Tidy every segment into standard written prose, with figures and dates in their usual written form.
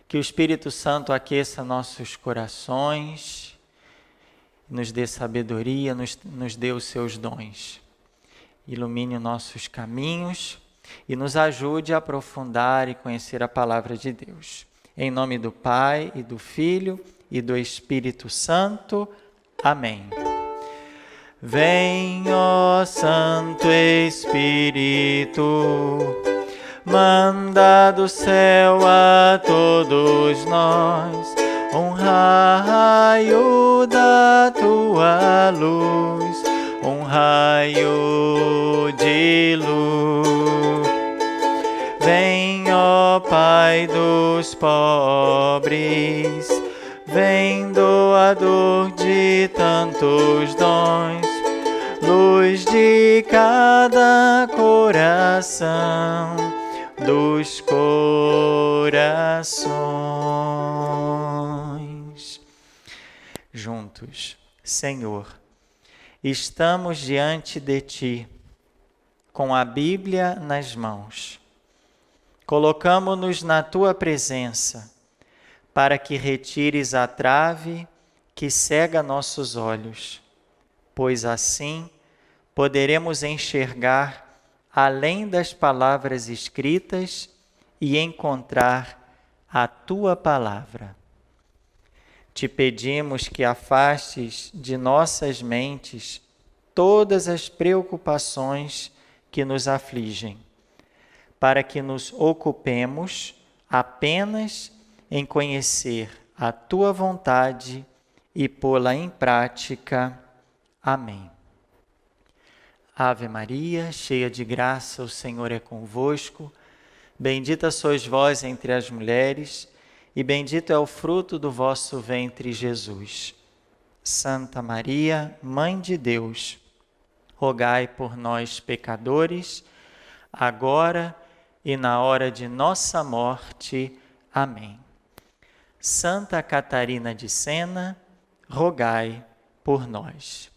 Que o Espírito Santo aqueça nossos corações, nos dê sabedoria, nos dê os seus dons. Ilumine nossos caminhos e nos ajude a aprofundar e conhecer a palavra de Deus. Em nome do Pai, e do Filho, e do Espírito Santo. Amém. Vem, ó Santo Espírito, manda do céu a todos nós um raio da tua luz, um raio de luz. Vem, ó Pai dos pobres, vem, doador de tantos dons, luz de cada coração, dos corações. Juntos, Senhor, estamos diante de Ti, com a Bíblia nas mãos. Colocamo-nos na Tua presença, para que retires a trave que cega nossos olhos, pois assim poderemos enxergar além das palavras escritas e encontrar a Tua palavra. Te pedimos que afastes de nossas mentes todas as preocupações que nos afligem, para que nos ocupemos apenas em conhecer a Tua vontade e pô-la em prática. Amém. Ave Maria, cheia de graça, o Senhor é convosco. Bendita sois vós entre as mulheres, e bendito é o fruto do vosso ventre, Jesus. Santa Maria, Mãe de Deus, rogai por nós, pecadores, agora e na hora de nossa morte. Amém. Santa Catarina de Sena, rogai por nós.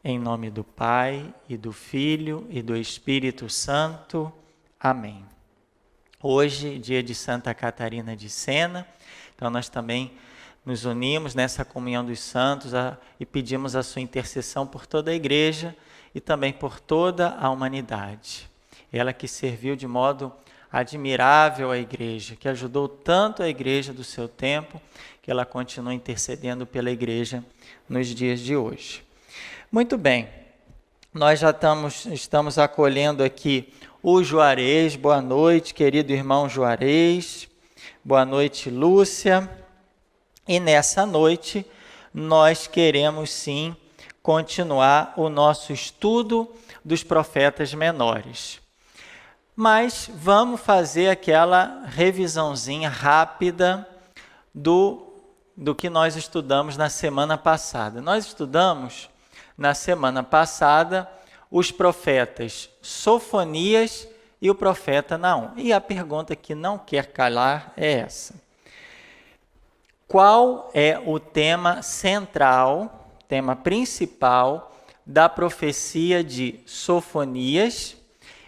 Em nome do Pai, e do Filho, e do Espírito Santo. Amém. Hoje, dia de Santa Catarina de Sena, então nós também nos unimos nessa comunhão dos santos e pedimos a sua intercessão por toda a igreja e também por toda a humanidade. Ela que serviu de modo admirável à igreja, que ajudou tanto a igreja do seu tempo, que ela continua intercedendo pela igreja nos dias de hoje. Muito bem, nós já estamos acolhendo aqui o Juarez. Boa noite, querido irmão Juarez. Boa noite, Lúcia. E nessa noite, nós queremos sim continuar o nosso estudo dos profetas menores. Mas vamos fazer aquela revisãozinha rápida do que nós estudamos na semana passada. Nós estudamos na semana passada os profetas Sofonias e o profeta Naum. E a pergunta que não quer calar é essa: qual é o tema central, tema principal da profecia de Sofonias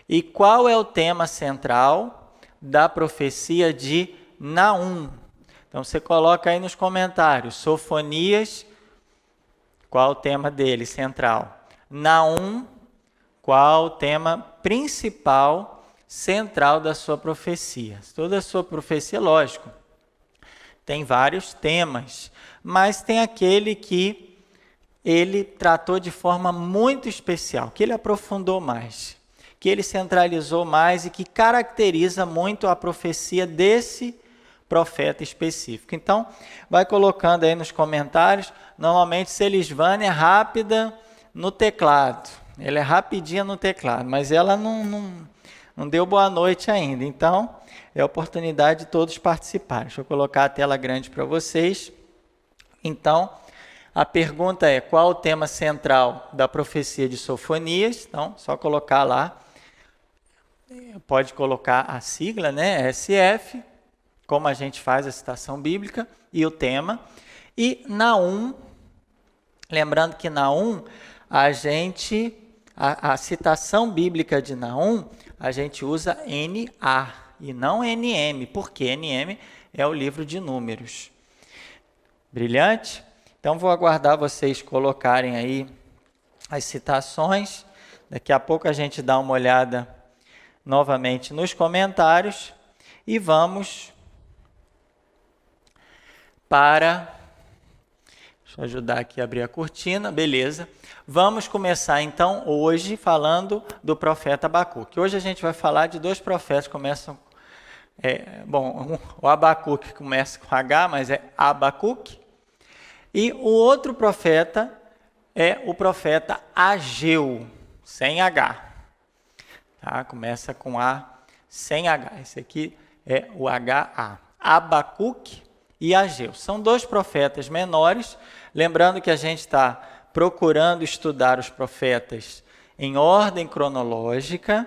e qual é o tema central da profecia de Naum? Então você coloca aí nos comentários: Sofonias, qual o tema dele central? Naum, qual o tema principal, central da sua profecia? Toda a sua profecia, lógico, tem vários temas, mas tem aquele que ele tratou de forma muito especial, que ele aprofundou mais, que ele centralizou mais e que caracteriza muito a profecia desse profeta específico. Então, vai colocando aí nos comentários. Normalmente, Selisvane é rápida no teclado. Ela é rapidinha no teclado, mas ela não deu boa noite ainda. Então, é a oportunidade de todos participarem. Deixa eu colocar a tela grande para vocês. Então, a pergunta é: qual o tema central da profecia de Sofonias? Então, só colocar lá. Pode colocar a sigla, né? SF, como a gente faz a citação bíblica, e o tema. E Naum, lembrando que Naum, a citação bíblica de Naum, a gente usa NA e não NM, porque NM é o livro de Números. Brilhante? Então, vou aguardar vocês colocarem aí as citações. Daqui a pouco a gente dá uma olhada novamente nos comentários e vamos para... Deixa eu ajudar aqui a abrir a cortina, beleza. Vamos começar então hoje falando do profeta Abacuque. Hoje a gente vai falar de dois profetas que começam... o Abacuque começa com H, mas é Abacuque. E o outro profeta é o profeta Ageu, sem H. Tá? Começa com A, sem H. Esse aqui é o HA. Abacuque e Ageu. São dois profetas menores. Lembrando que a gente está procurando estudar os profetas em ordem cronológica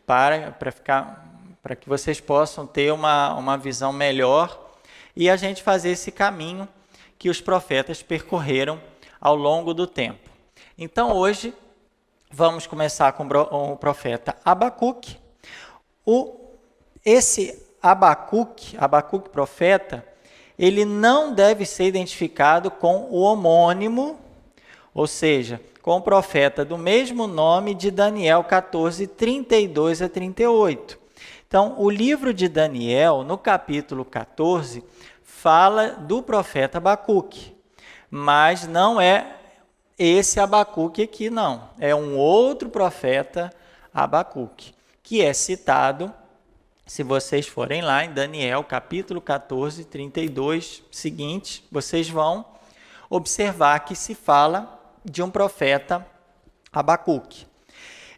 para que vocês possam ter uma visão melhor e a gente fazer esse caminho que os profetas percorreram ao longo do tempo. Então, hoje, vamos começar com o profeta Abacuque. Esse Abacuque profeta, ele não deve ser identificado com o homônimo, ou seja, com o profeta do mesmo nome de Daniel 14, 32 a 38. Então, o livro de Daniel, no capítulo 14, fala do profeta Abacuque, mas não é esse Abacuque aqui, não. É um outro profeta Abacuque, que é citado, se vocês forem lá em Daniel, capítulo 14, 32, seguinte, vocês vão observar que se fala de um profeta Abacuque.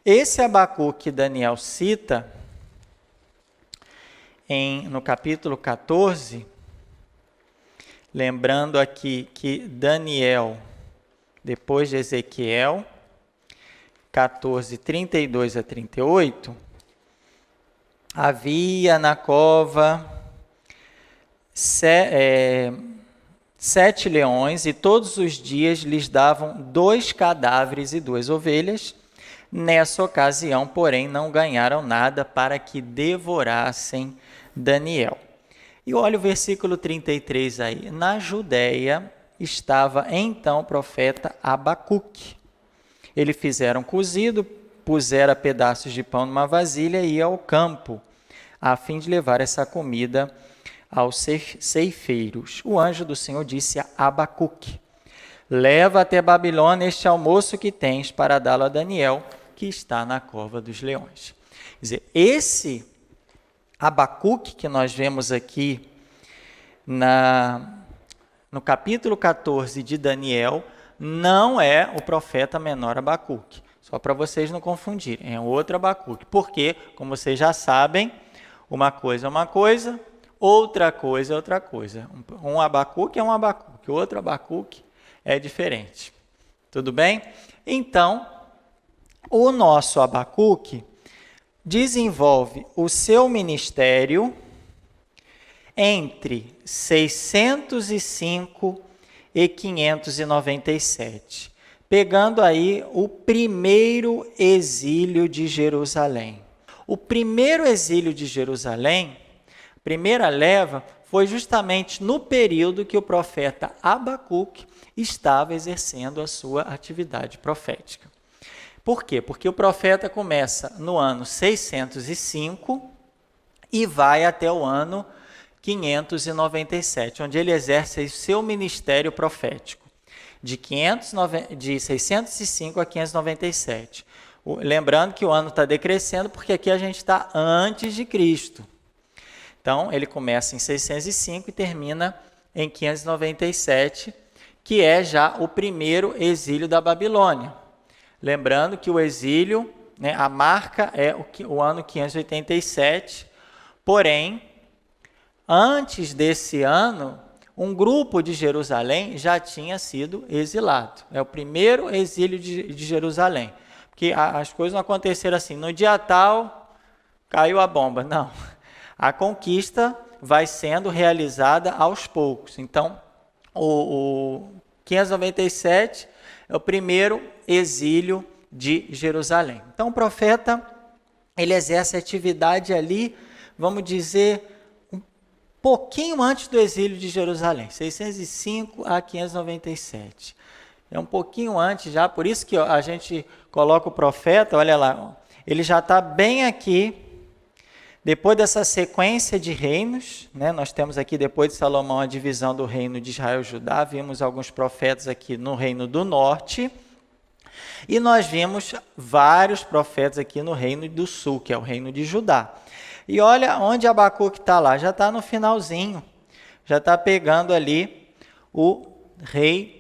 Esse Abacuque que Daniel cita, no capítulo 14, lembrando aqui que Daniel, depois de Ezequiel, 14, 32 a 38, havia na cova 7 leões, e todos os dias lhes davam 2 cadáveres e 2 ovelhas. Nessa ocasião, porém, não ganharam nada para que devorassem Daniel. E olha o versículo 33 aí. Na Judéia estava então o profeta Abacuque. Ele fizeram cozido, pusera pedaços de pão numa vasilha e ia ao campo, a fim de levar essa comida aos ceifeiros. O anjo do Senhor disse a Abacuque: leva até Babilônia este almoço que tens para dá-lo a Daniel, que está na cova dos leões. Quer dizer, esse Abacuque que nós vemos aqui no capítulo 14 de Daniel, não é o profeta menor Abacuque. Só para vocês não confundirem, é outro Abacuque. Porque, como vocês já sabem, uma coisa é uma coisa, outra coisa é outra coisa. Um Abacuque é um Abacuque, outro Abacuque é diferente. Tudo bem? Então, o nosso Abacuque desenvolve o seu ministério entre 605 e 597, pegando aí o primeiro exílio de Jerusalém. O primeiro exílio de Jerusalém, primeira leva, foi justamente no período que o profeta Abacuque estava exercendo a sua atividade profética. Por quê? Porque o profeta começa no ano 605 e vai até o ano 597, onde ele exerce o seu ministério profético, de 605 a 597. Lembrando que o ano está decrescendo, porque aqui a gente está antes de Cristo. Então, ele começa em 605 e termina em 597, que é já o primeiro exílio da Babilônia. Lembrando que o exílio, a marca é o ano 587, porém, antes desse ano, um grupo de Jerusalém já tinha sido exilado. É o primeiro exílio de Jerusalém. Porque as coisas não aconteceram assim, no dia tal, caiu a bomba. Não. A conquista vai sendo realizada aos poucos. Então, o 597 é o primeiro exílio de Jerusalém. Então o profeta, ele exerce atividade ali, vamos dizer, um pouquinho antes do exílio de Jerusalém, 605 a 597. É um pouquinho antes já, por isso que a gente coloca o profeta, olha lá, ele já está bem aqui, depois dessa sequência de reinos, né? Nós temos aqui, depois de Salomão, a divisão do reino de Israel e Judá, vimos alguns profetas aqui no reino do norte, e nós vimos vários profetas aqui no reino do sul, que é o reino de Judá. E olha onde Abacuque está lá, já está no finalzinho, já está pegando ali o rei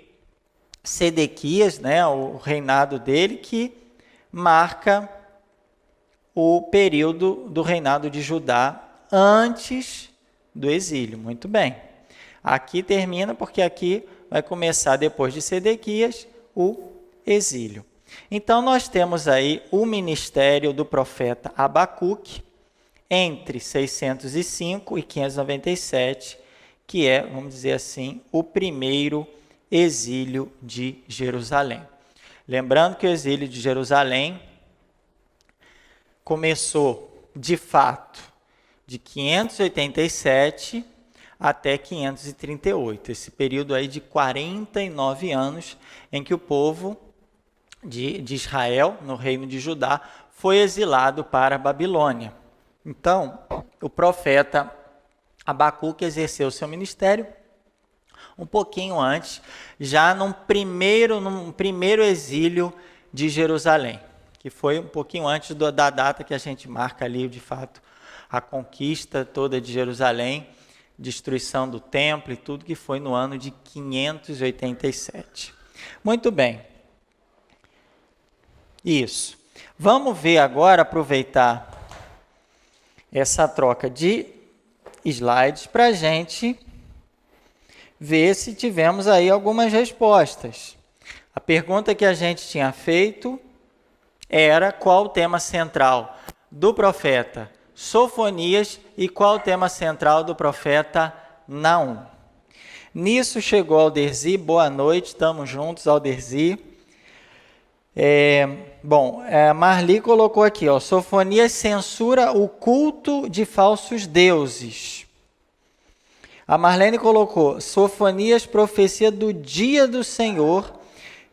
Sedequias, né, o reinado dele, que marca o período do reinado de Judá antes do exílio. Muito bem. Aqui termina, porque aqui vai começar, depois de Sedequias, o exílio. Então, nós temos aí o ministério do profeta Abacuque, entre 605 e 597, que é, vamos dizer assim, o primeiro exílio de Jerusalém. Lembrando que o exílio de Jerusalém começou, de fato, de 587 até 538, esse período aí de 49 anos em que o povo de Israel, no reino de Judá, foi exilado para a Babilônia. Então, o profeta Abacuque exerceu seu ministério um pouquinho antes, já num primeiro exílio de Jerusalém, que foi um pouquinho antes da data que a gente marca ali, de fato, a conquista toda de Jerusalém, destruição do templo e tudo, que foi no ano de 587. Muito bem. Isso. Vamos ver agora, aproveitar essa troca de slides para a gente ver se tivemos aí algumas respostas. A pergunta que a gente tinha feito era qual o tema central do profeta Sofonias e qual o tema central do profeta Naum. Nisso chegou Alderzi, boa noite, estamos juntos, Alderzi. Marli colocou aqui, ó, Sofonias censura o culto de falsos deuses. A Marlene colocou, Sofonias profecia do dia do Senhor,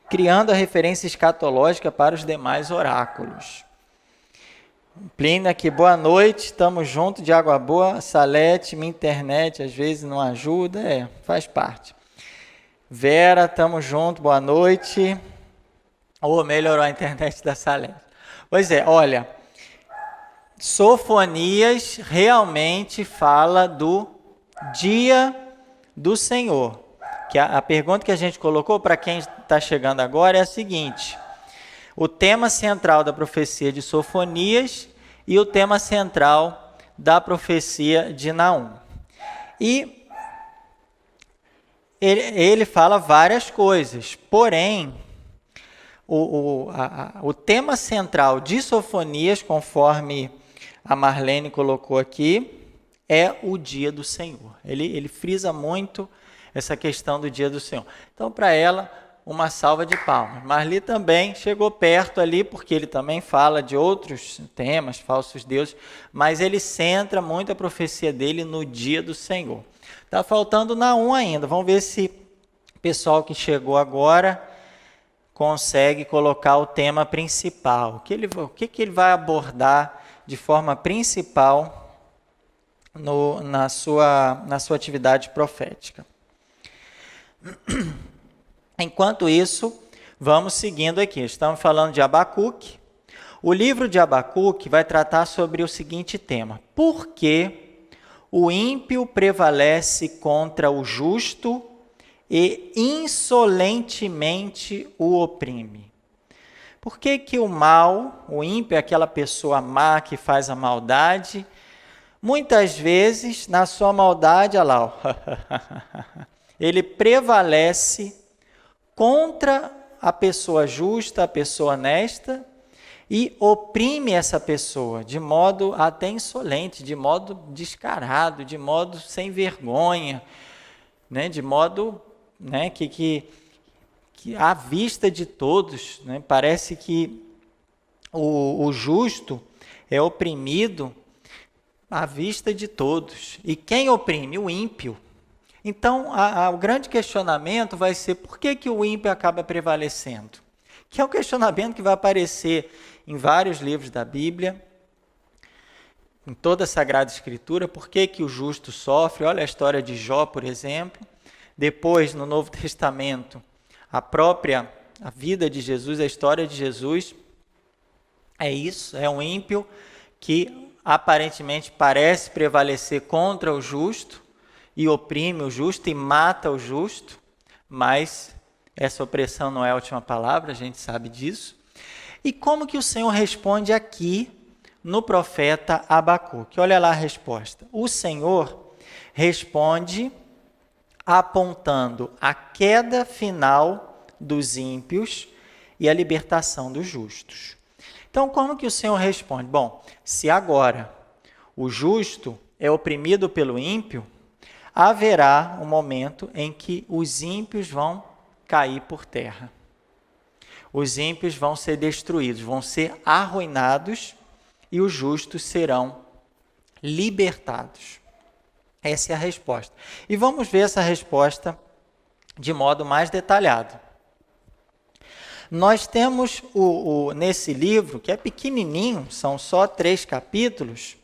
criando a referência escatológica para os demais oráculos. Plínio aqui, boa noite, estamos juntos, de água boa. Salete, minha internet às vezes não ajuda, faz parte. Vera, estamos juntos, boa noite. Melhorou a internet da Salete. Pois é, olha, Sofonias realmente fala do dia do Senhor. Que a pergunta que a gente colocou para quem está chegando agora é a seguinte: o tema central da profecia de Sofonias e o tema central da profecia de Naum. E ele fala várias coisas, porém, o tema central de Sofonias, conforme a Marlene colocou aqui, é o dia do Senhor. Ele frisa muito essa questão do dia do Senhor. Então, para ela, uma salva de palmas. Marli também chegou perto ali, porque ele também fala de outros temas, falsos deuses, mas ele centra muito a profecia dele no dia do Senhor. Está faltando Naum ainda. Vamos ver se o pessoal que chegou agora consegue colocar o tema principal. O que ele vai abordar de forma principal na sua atividade profética. Enquanto isso, vamos seguindo aqui. Estamos falando de Abacuque. O livro de Abacuque vai tratar sobre o seguinte tema: por que o ímpio prevalece contra o justo e insolentemente o oprime? Por que que o mal, o ímpio é aquela pessoa má que faz a maldade, muitas vezes, na sua maldade, olha lá, ele prevalece contra a pessoa justa, a pessoa honesta, e oprime essa pessoa de modo até insolente, de modo descarado, de modo sem vergonha, né? De modo, né, que que à vista de todos, né, parece que o justo é oprimido à vista de todos. E quem oprime? O ímpio. Então, o grande questionamento vai ser por que o ímpio acaba prevalecendo? Que é um questionamento que vai aparecer em vários livros da Bíblia, em toda a Sagrada Escritura. Por que o justo sofre? Olha a história de Jó, por exemplo. Depois, no Novo Testamento, a vida de Jesus, a história de Jesus, é isso, é um ímpio que aparentemente parece prevalecer contra o justo e oprime o justo e mata o justo, mas essa opressão não é a última palavra, a gente sabe disso. E como que o Senhor responde aqui no profeta Abacuque? Olha lá a resposta. O Senhor responde apontando a queda final dos ímpios e a libertação dos justos. Então, como que o Senhor responde? Bom, se agora o justo é oprimido pelo ímpio, haverá um momento em que os ímpios vão cair por terra. Os ímpios vão ser destruídos, vão ser arruinados e os justos serão libertados. Essa é a resposta. E vamos ver essa resposta de modo mais detalhado. Nós temos nesse livro, que é pequenininho, são só 3 capítulos,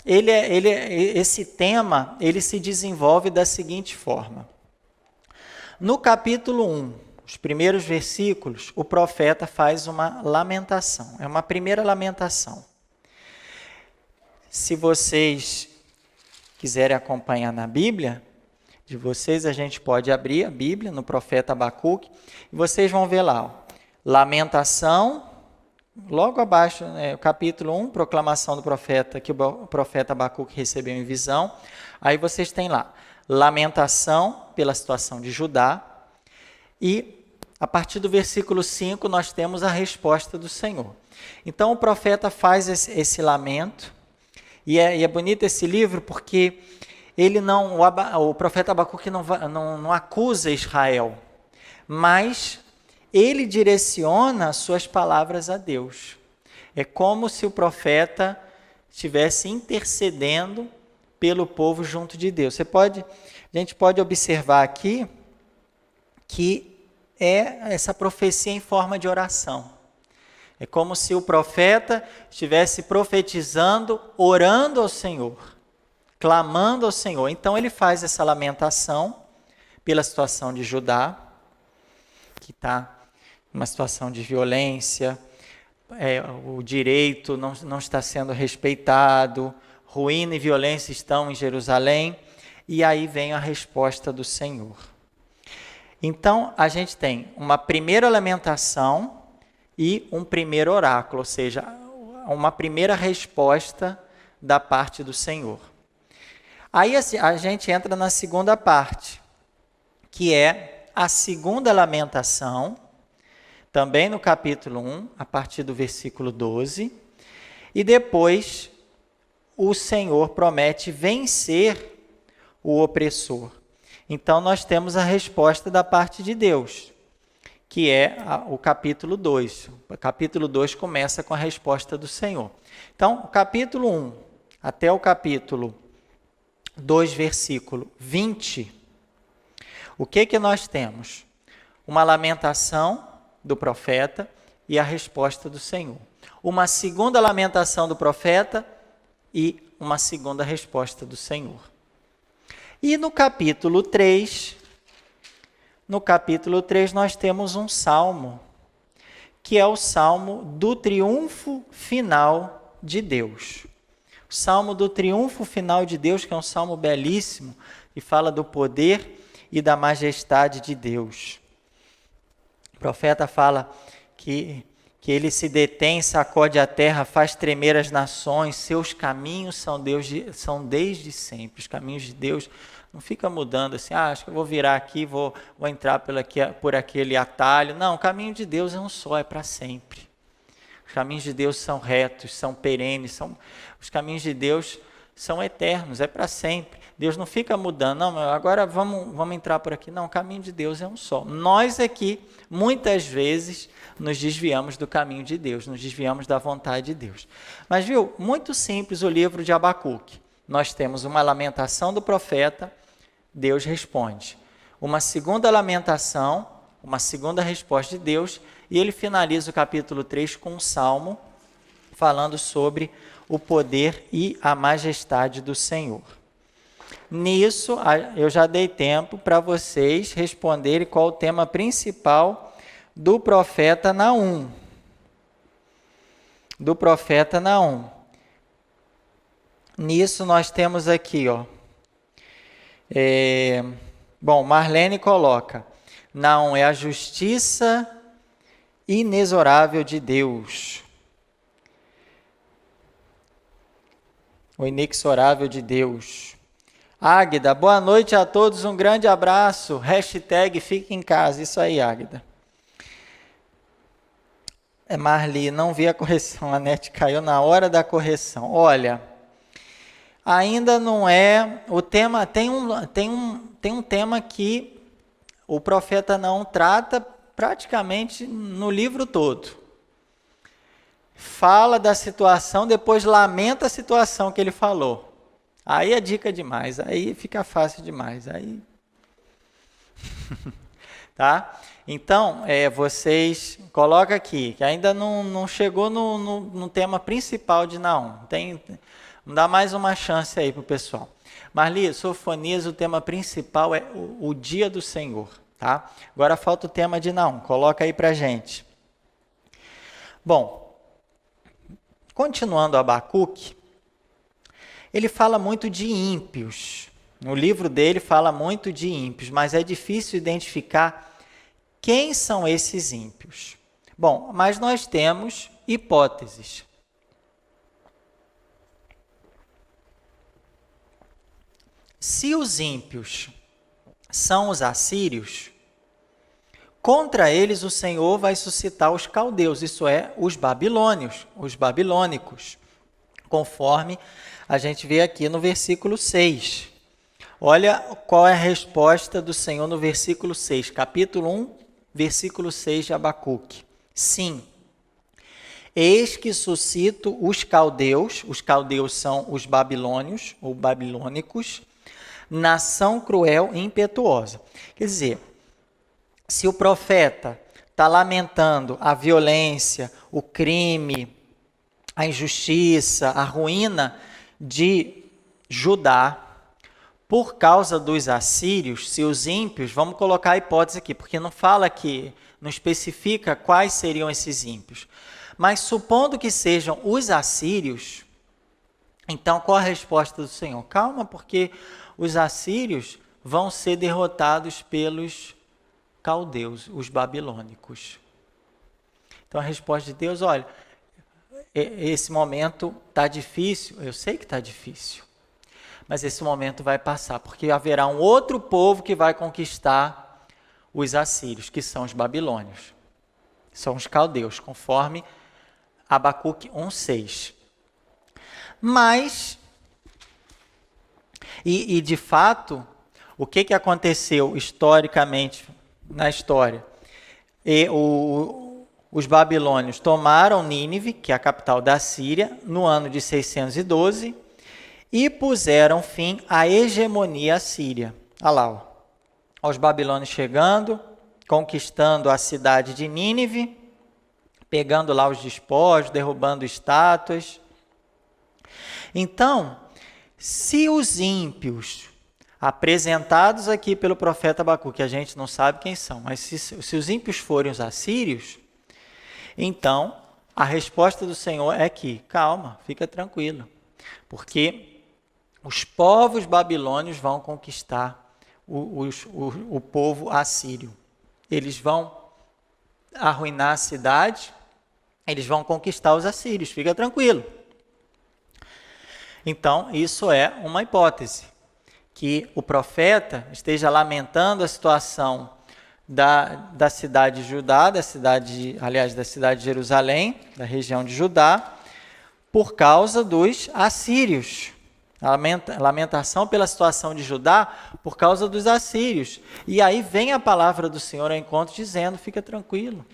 esse tema ele se desenvolve da seguinte forma. No capítulo 1, os primeiros versículos, o profeta faz uma lamentação, é uma primeira lamentação. Se vocês quiserem acompanhar na Bíblia de vocês, a gente pode abrir a Bíblia no profeta Abacuque e vocês vão ver lá, lamentação, logo abaixo, o capítulo 1, proclamação do profeta, que o profeta Abacuque recebeu em visão. Aí vocês têm lá, lamentação pela situação de Judá, e a partir do versículo 5 nós temos a resposta do Senhor. Então o profeta faz esse lamento, e é bonito esse livro porque o profeta Abacuque não acusa Israel, mas ele direciona as suas palavras a Deus. É como se o profeta estivesse intercedendo pelo povo junto de Deus. A gente pode observar aqui que é essa profecia em forma de oração. É como se o profeta estivesse profetizando, orando ao Senhor, clamando ao Senhor. Então ele faz essa lamentação pela situação de Judá, que está numa situação de violência, o direito não está sendo respeitado, ruína e violência estão em Jerusalém, e aí vem a resposta do Senhor. Então a gente tem uma primeira lamentação e um primeiro oráculo, ou seja, uma primeira resposta da parte do Senhor. Aí a gente entra na segunda parte, que é a segunda lamentação, também no capítulo 1, a partir do versículo 12, e depois o Senhor promete vencer o opressor. Então nós temos a resposta da parte de Deus, que é o capítulo 2. O capítulo 2 começa com a resposta do Senhor. Então, o capítulo 1 até o capítulo 2, versículo 20, o que nós temos? Uma lamentação do profeta e a resposta do Senhor. Uma segunda lamentação do profeta e uma segunda resposta do Senhor. E no capítulo 3, nós temos um salmo, que é o salmo do triunfo final de Deus. O salmo do triunfo final de Deus, que é um salmo belíssimo, que fala do poder e da majestade de Deus. O profeta fala que ele se detém, sacode a terra, faz tremer as nações, seus caminhos são desde sempre. Os caminhos de Deus não fica mudando assim, acho que eu vou virar aqui, vou entrar por aquele atalho. Não, o caminho de Deus é um só, é para sempre. Os caminhos de Deus são retos, são perenes, os caminhos de Deus são eternos, é para sempre. Deus não fica mudando, não, agora vamos entrar por aqui. Não, o caminho de Deus é um só. Nós aqui, muitas vezes, nos desviamos do caminho de Deus, nos desviamos da vontade de Deus. Mas viu, muito simples o livro de Abacuque. Nós temos uma lamentação do profeta, Deus responde. Uma segunda lamentação, uma segunda resposta de Deus, e ele finaliza o capítulo 3 com um salmo, falando sobre o poder e a majestade do Senhor. Nisso, eu já dei tempo para vocês responderem qual o tema principal do profeta Naum. Nisso nós temos aqui, Marlene coloca, Naum é a justiça inexorável de Deus. O inexorável de Deus. Águida, boa noite a todos, um grande abraço. Hashtag fique em casa. Isso aí, Águida. Marli, não vi a correção. A net caiu na hora da correção. Olha, ainda não é. O tema tem um tema que o profeta não trata praticamente no livro todo. Fala da situação, depois lamenta a situação que ele falou. Aí é dica demais, aí fica fácil demais. Aí... tá? Então, vocês colocam aqui, que ainda não chegou no tema principal de Naum. Vamos dar mais uma chance aí para o pessoal. Marli, Sofonias, o tema principal é o dia do Senhor. Tá? Agora falta o tema de Naum, coloca aí para a gente. Bom, continuando Abacuque, ele fala muito de ímpios. No livro dele fala muito de ímpios, mas é difícil identificar quem são esses ímpios. Bom, mas nós temos hipóteses. Se os ímpios são os assírios, contra eles o Senhor vai suscitar os caldeus, isso é, os babilônios, os babilônicos, conforme a gente vê aqui no versículo 6. Olha qual é a resposta do Senhor no versículo 6, capítulo 1, versículo 6 de Abacuque. Sim, eis que suscito os caldeus são os babilônios, ou babilônicos, nação cruel e impetuosa. Quer dizer, se o profeta está lamentando a violência, o crime, a injustiça, a ruína de Judá, por causa dos assírios, se os ímpios, vamos colocar a hipótese aqui, porque não fala aqui, não especifica quais seriam esses ímpios, mas supondo que sejam os assírios, então qual a resposta do Senhor? Calma, porque os assírios vão ser derrotados pelos caldeus, os babilônicos. Então a resposta de Deus, olha, esse momento está difícil, eu sei que está difícil, mas esse momento vai passar, porque haverá um outro povo que vai conquistar os assírios, que são os babilônios, são os caldeus, conforme Abacuque 1:6. Mas, e de fato, o que aconteceu historicamente na história? Os babilônios tomaram Nínive, que é a capital da Síria, no ano de 612, e puseram fim à hegemonia assíria. Olha lá, os babilônios chegando, conquistando a cidade de Nínive, pegando lá os despojos, derrubando estátuas. Então, se os ímpios apresentados aqui pelo profeta Abacuque, que a gente não sabe quem são, mas se os ímpios forem os assírios, então a resposta do Senhor é que, calma, fica tranquilo, porque os povos babilônios vão conquistar o povo assírio. Eles vão arruinar a cidade, eles vão conquistar os assírios, fica tranquilo. Então, isso é uma hipótese, que o profeta esteja lamentando a situação da cidade de Judá, da cidade de Jerusalém, da região de Judá, por causa dos assírios. Lamentação pela situação de Judá por causa dos assírios. E aí vem a palavra do Senhor ao encontro dizendo, fica tranquilo,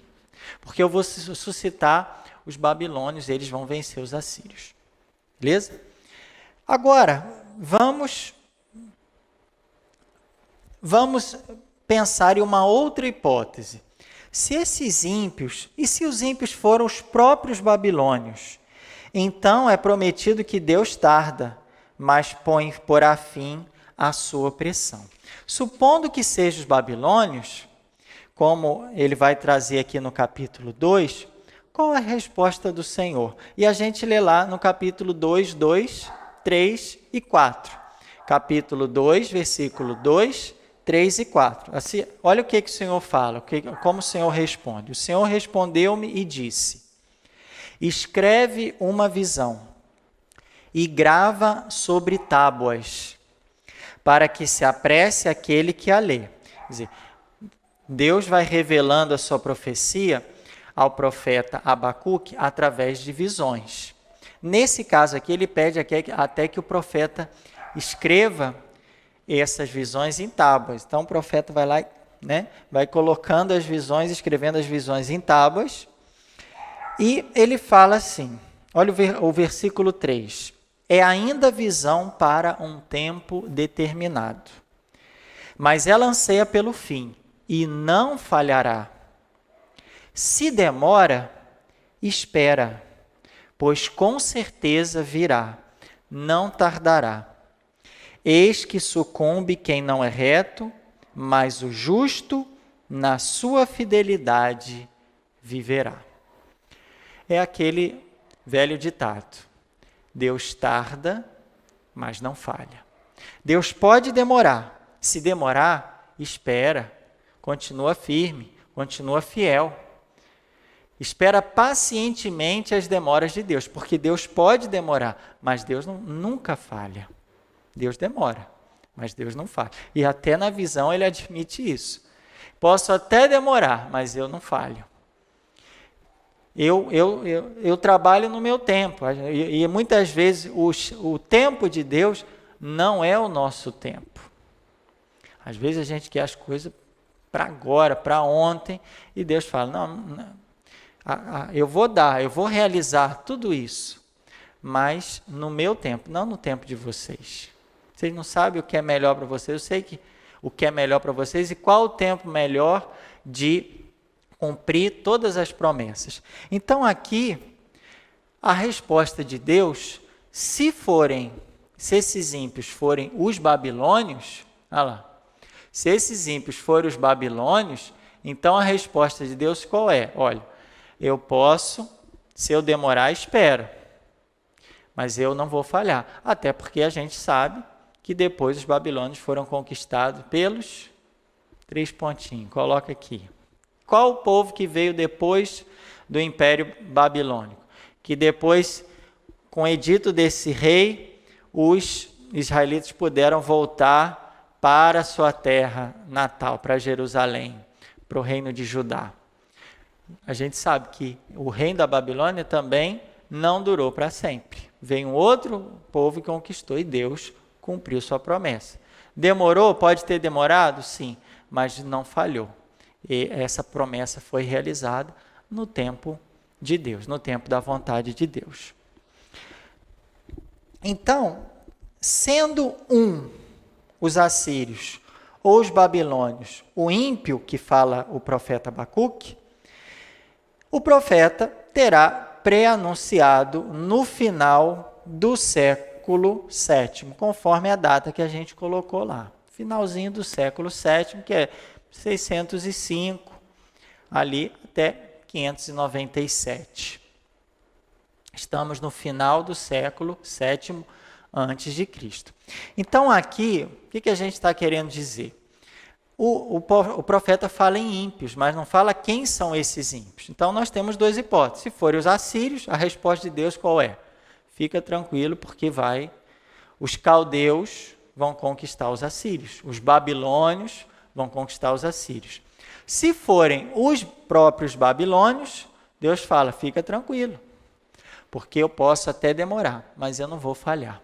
porque eu vou suscitar os babilônios, eles vão vencer os assírios. Beleza? Agora, vamos pensar em uma outra hipótese. Se esses ímpios, e se os ímpios foram os próprios babilônios, então é prometido que Deus tarda, mas porá fim à sua opressão. Supondo que sejam os babilônios, como ele vai trazer aqui no capítulo 2, qual é a resposta do Senhor? E a gente lê lá no capítulo 2, 3 e 4. Capítulo 2, versículo 2, 3 e 4. Assim, olha o que o Senhor fala, como o Senhor responde. O Senhor respondeu-me e disse, escreve uma visão e grava sobre tábuas, para que se apresse aquele que a lê. Quer dizer, Deus vai revelando a sua profecia ao profeta Abacuque através de visões. Nesse caso aqui, ele pede até que o profeta escreva essas visões em tábuas. Então, o profeta vai lá, vai colocando as visões, escrevendo as visões em tábuas, e ele fala assim, olha o versículo 3, é ainda visão para um tempo determinado, mas ela anseia pelo fim, e não falhará. Se demora, espera, pois com certeza virá, não tardará. Eis que sucumbe quem não é reto, mas o justo, na sua fidelidade, viverá. É aquele velho ditado, Deus tarda, mas não falha. Deus pode demorar, se demorar, espera, continua firme, continua fiel. Espera pacientemente as demoras de Deus, porque Deus pode demorar, mas Deus nunca falha. Deus demora, mas Deus não falha. E até na visão ele admite isso. Posso até demorar, mas eu não falho. Eu trabalho no meu tempo, e muitas vezes o tempo de Deus não é o nosso tempo. Às vezes a gente quer as coisas para agora, para ontem, e Deus fala, não, eu vou realizar tudo isso, mas no meu tempo, não no tempo de vocês. Vocês não sabem o que é melhor para vocês, eu sei o que é melhor para vocês e qual o tempo melhor de cumprir todas as promessas. Então aqui, a resposta de Deus, se esses ímpios forem os babilônios, olha lá, se esses ímpios forem os babilônios, então a resposta de Deus qual é? Olha, eu posso, se eu demorar, espero, mas eu não vou falhar, até porque a gente sabe que depois os babilônios foram conquistados pelos 3 pontinhos, coloca aqui. Qual o povo que veio depois do Império Babilônico? Que depois, com o edito desse rei, os israelitas puderam voltar para a sua terra natal, para Jerusalém, para o reino de Judá. A gente sabe que o reino da Babilônia também não durou para sempre. Veio um outro povo que conquistou e Deus cumpriu sua promessa. Demorou? Pode ter demorado? Sim, mas não falhou. E essa promessa foi realizada no tempo de Deus, no tempo da vontade de Deus. Então, sendo os assírios ou os babilônios, o ímpio que fala o profeta Abacuque, o profeta terá pré-anunciado no final do século VII, conforme a data que a gente colocou lá. Finalzinho do século VII, que é 605, ali até 597. Estamos no final do século VII antes de Cristo. Então aqui, o que a gente está querendo dizer? O profeta fala em ímpios, mas não fala quem são esses ímpios. Então nós temos 2 hipóteses. Se forem os assírios, a resposta de Deus qual é? Fica tranquilo, porque os caldeus vão conquistar os assírios, os babilônios vão conquistar os assírios. Se forem os próprios babilônios, Deus fala, fica tranquilo, porque eu posso até demorar, mas eu não vou falhar.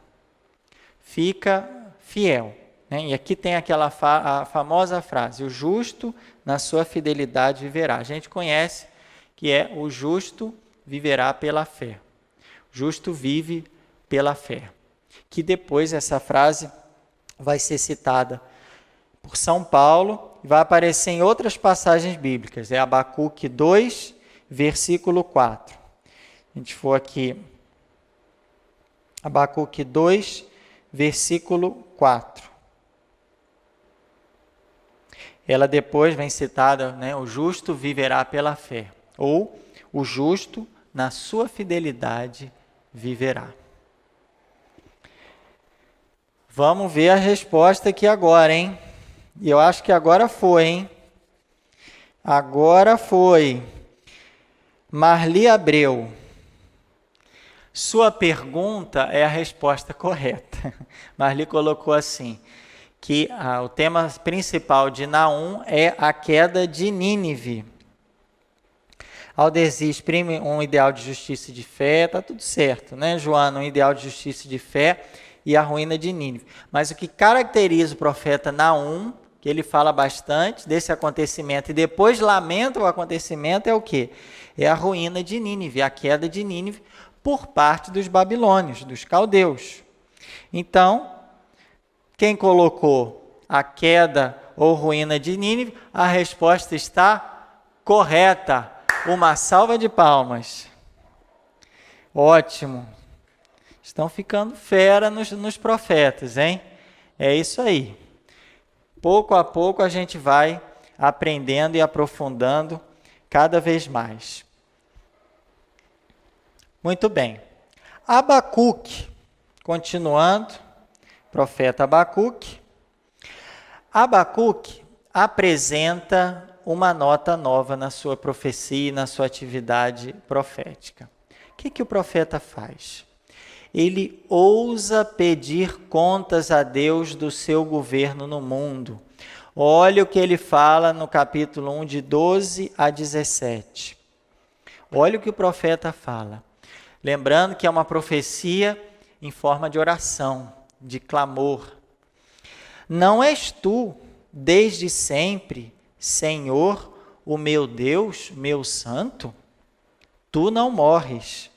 fica fiel. Né? E aqui tem aquela a famosa frase, o justo na sua fidelidade viverá. A gente conhece que é o justo viverá pela fé. O justo vive pela fé. Que depois essa frase vai ser citada por São Paulo e vai aparecer em outras passagens bíblicas. É Abacuque 2, versículo 4. Se a gente for aqui, Abacuque 2, versículo 4. Ela depois vem citada, né, o justo viverá pela fé, ou o justo na sua fidelidade viverá. Vamos ver a resposta aqui agora, hein? E eu acho que agora foi, hein? Agora foi. Marli Abreu. Sua pergunta é a resposta correta. Marli colocou assim, que o tema principal de Naum é a queda de Nínive. Aldesi exprime um ideal de justiça e de fé, está tudo certo, né, Joana? Um ideal de justiça e de fé e a ruína de Nínive. Mas o que caracteriza o profeta Naum, que ele fala bastante desse acontecimento e depois lamenta o acontecimento, é o quê? É a ruína de Nínive, a queda de Nínive por parte dos babilônios, dos caldeus. Então, quem colocou a queda ou ruína de Nínive, a resposta está correta. Uma salva de palmas. Ótimo. Estão ficando fera nos profetas, hein? É isso aí. Pouco a pouco a gente vai aprendendo e aprofundando cada vez mais. Muito bem. Abacuque, continuando, profeta Abacuque. Abacuque apresenta uma nota nova na sua profecia e na sua atividade profética. O que o profeta faz? Ele ousa pedir contas a Deus do seu governo no mundo. Olha o que ele fala no capítulo 1, de 12 a 17. Olha o que o profeta fala. Lembrando que é uma profecia em forma de oração, de clamor. Não és tu, desde sempre, Senhor, o meu Deus, meu santo? Tu não morres.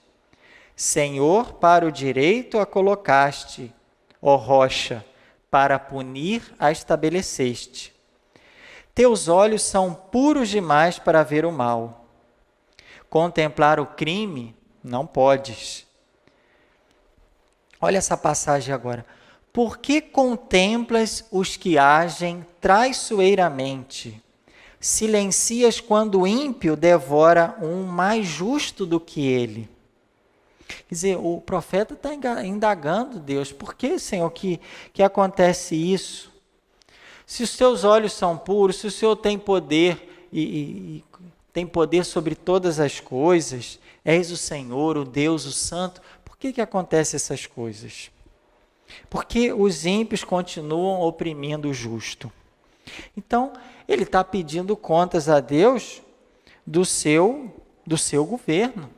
Senhor, para o direito a colocaste, ó rocha, para punir a estabeleceste. Teus olhos são puros demais para ver o mal. Contemplar o crime não podes. Olha essa passagem agora. Por que contemplas os que agem traiçoeiramente? Silencias quando o ímpio devora um mais justo do que ele. Quer dizer, o profeta está indagando Deus. Por que, Senhor, que acontece isso? Se os teus olhos são puros, se o Senhor tem poder e tem poder sobre todas as coisas, és o Senhor, o Deus, o Santo, por que acontecem essas coisas? Porque os ímpios continuam oprimindo o justo. Então, ele está pedindo contas a Deus do seu governo.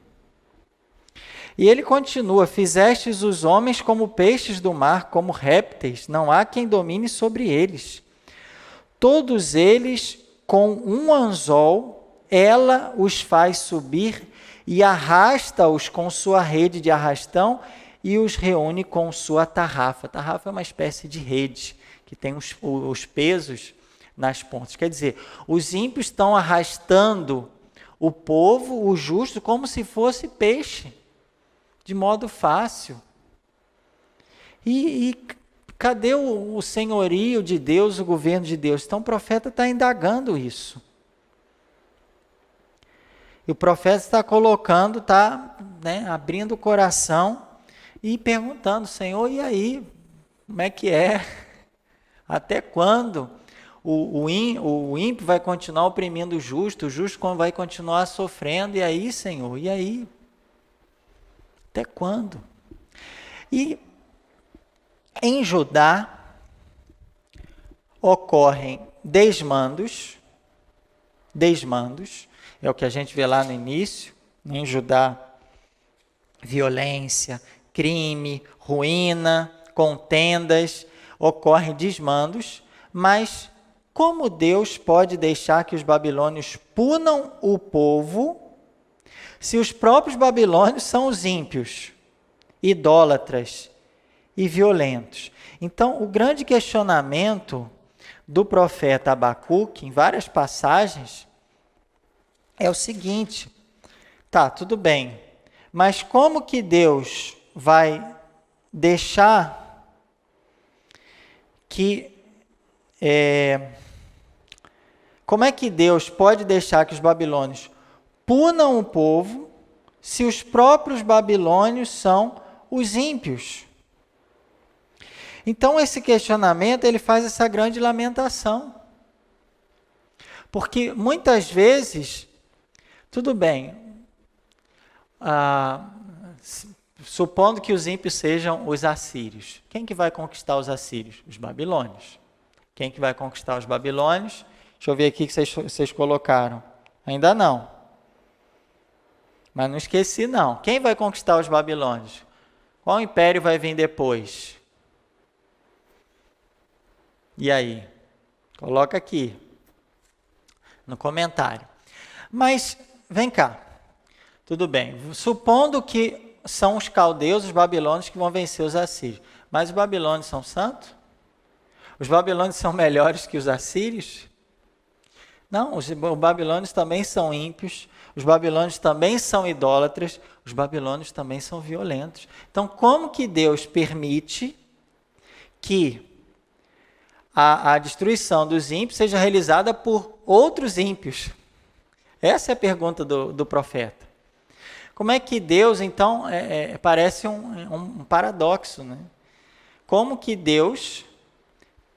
E ele continua, fizestes os homens como peixes do mar, como répteis, não há quem domine sobre eles. Todos eles, com um anzol, ela os faz subir e arrasta-os com sua rede de arrastão e os reúne com sua tarrafa. Tarrafa é uma espécie de rede que tem os pesos nas pontas. Quer dizer, os ímpios estão arrastando o povo, o justo, como se fosse peixe, de modo fácil. E cadê o senhorio de Deus, o governo de Deus? Então o profeta está indagando isso. E o profeta está colocando, está abrindo o coração e perguntando, Senhor, e aí? Como é que é? Até quando o ímpio vai continuar oprimindo o justo vai continuar sofrendo, e aí, Senhor? E aí? Até quando? E em Judá ocorrem desmandos, é o que a gente vê lá no início, em Judá, violência, crime, ruína, contendas, ocorrem desmandos, mas como Deus pode deixar que os babilônios punam o povo se os próprios babilônios são os ímpios, idólatras e violentos? Então, o grande questionamento do profeta Abacuque, em várias passagens, é o seguinte: tá, tudo bem, mas como que Deus vai deixar que... como é que Deus pode deixar que os babilônios punam o povo se os próprios babilônios são os ímpios? Então, esse questionamento, ele faz essa grande lamentação. Porque, muitas vezes, tudo bem, supondo que os ímpios sejam os assírios. Quem que vai conquistar os assírios? Os babilônios. Quem que vai conquistar os babilônios? Deixa eu ver aqui que vocês colocaram. Ainda não. Mas não esqueci, não. Quem vai conquistar os babilônios? Qual império vai vir depois? E aí? Coloca aqui no comentário. Mas, vem cá. Tudo bem. Supondo que são os caldeus, os babilônios, que vão vencer os assírios. Mas os babilônios são santos? Os babilônios são melhores que os assírios? Não, os babilônios também são ímpios, os babilônios também são idólatras, os babilônios também são violentos. Então, como que Deus permite que a destruição dos ímpios seja realizada por outros ímpios? Essa é a pergunta do profeta. Como é que Deus, então, parece um paradoxo, né? Como que Deus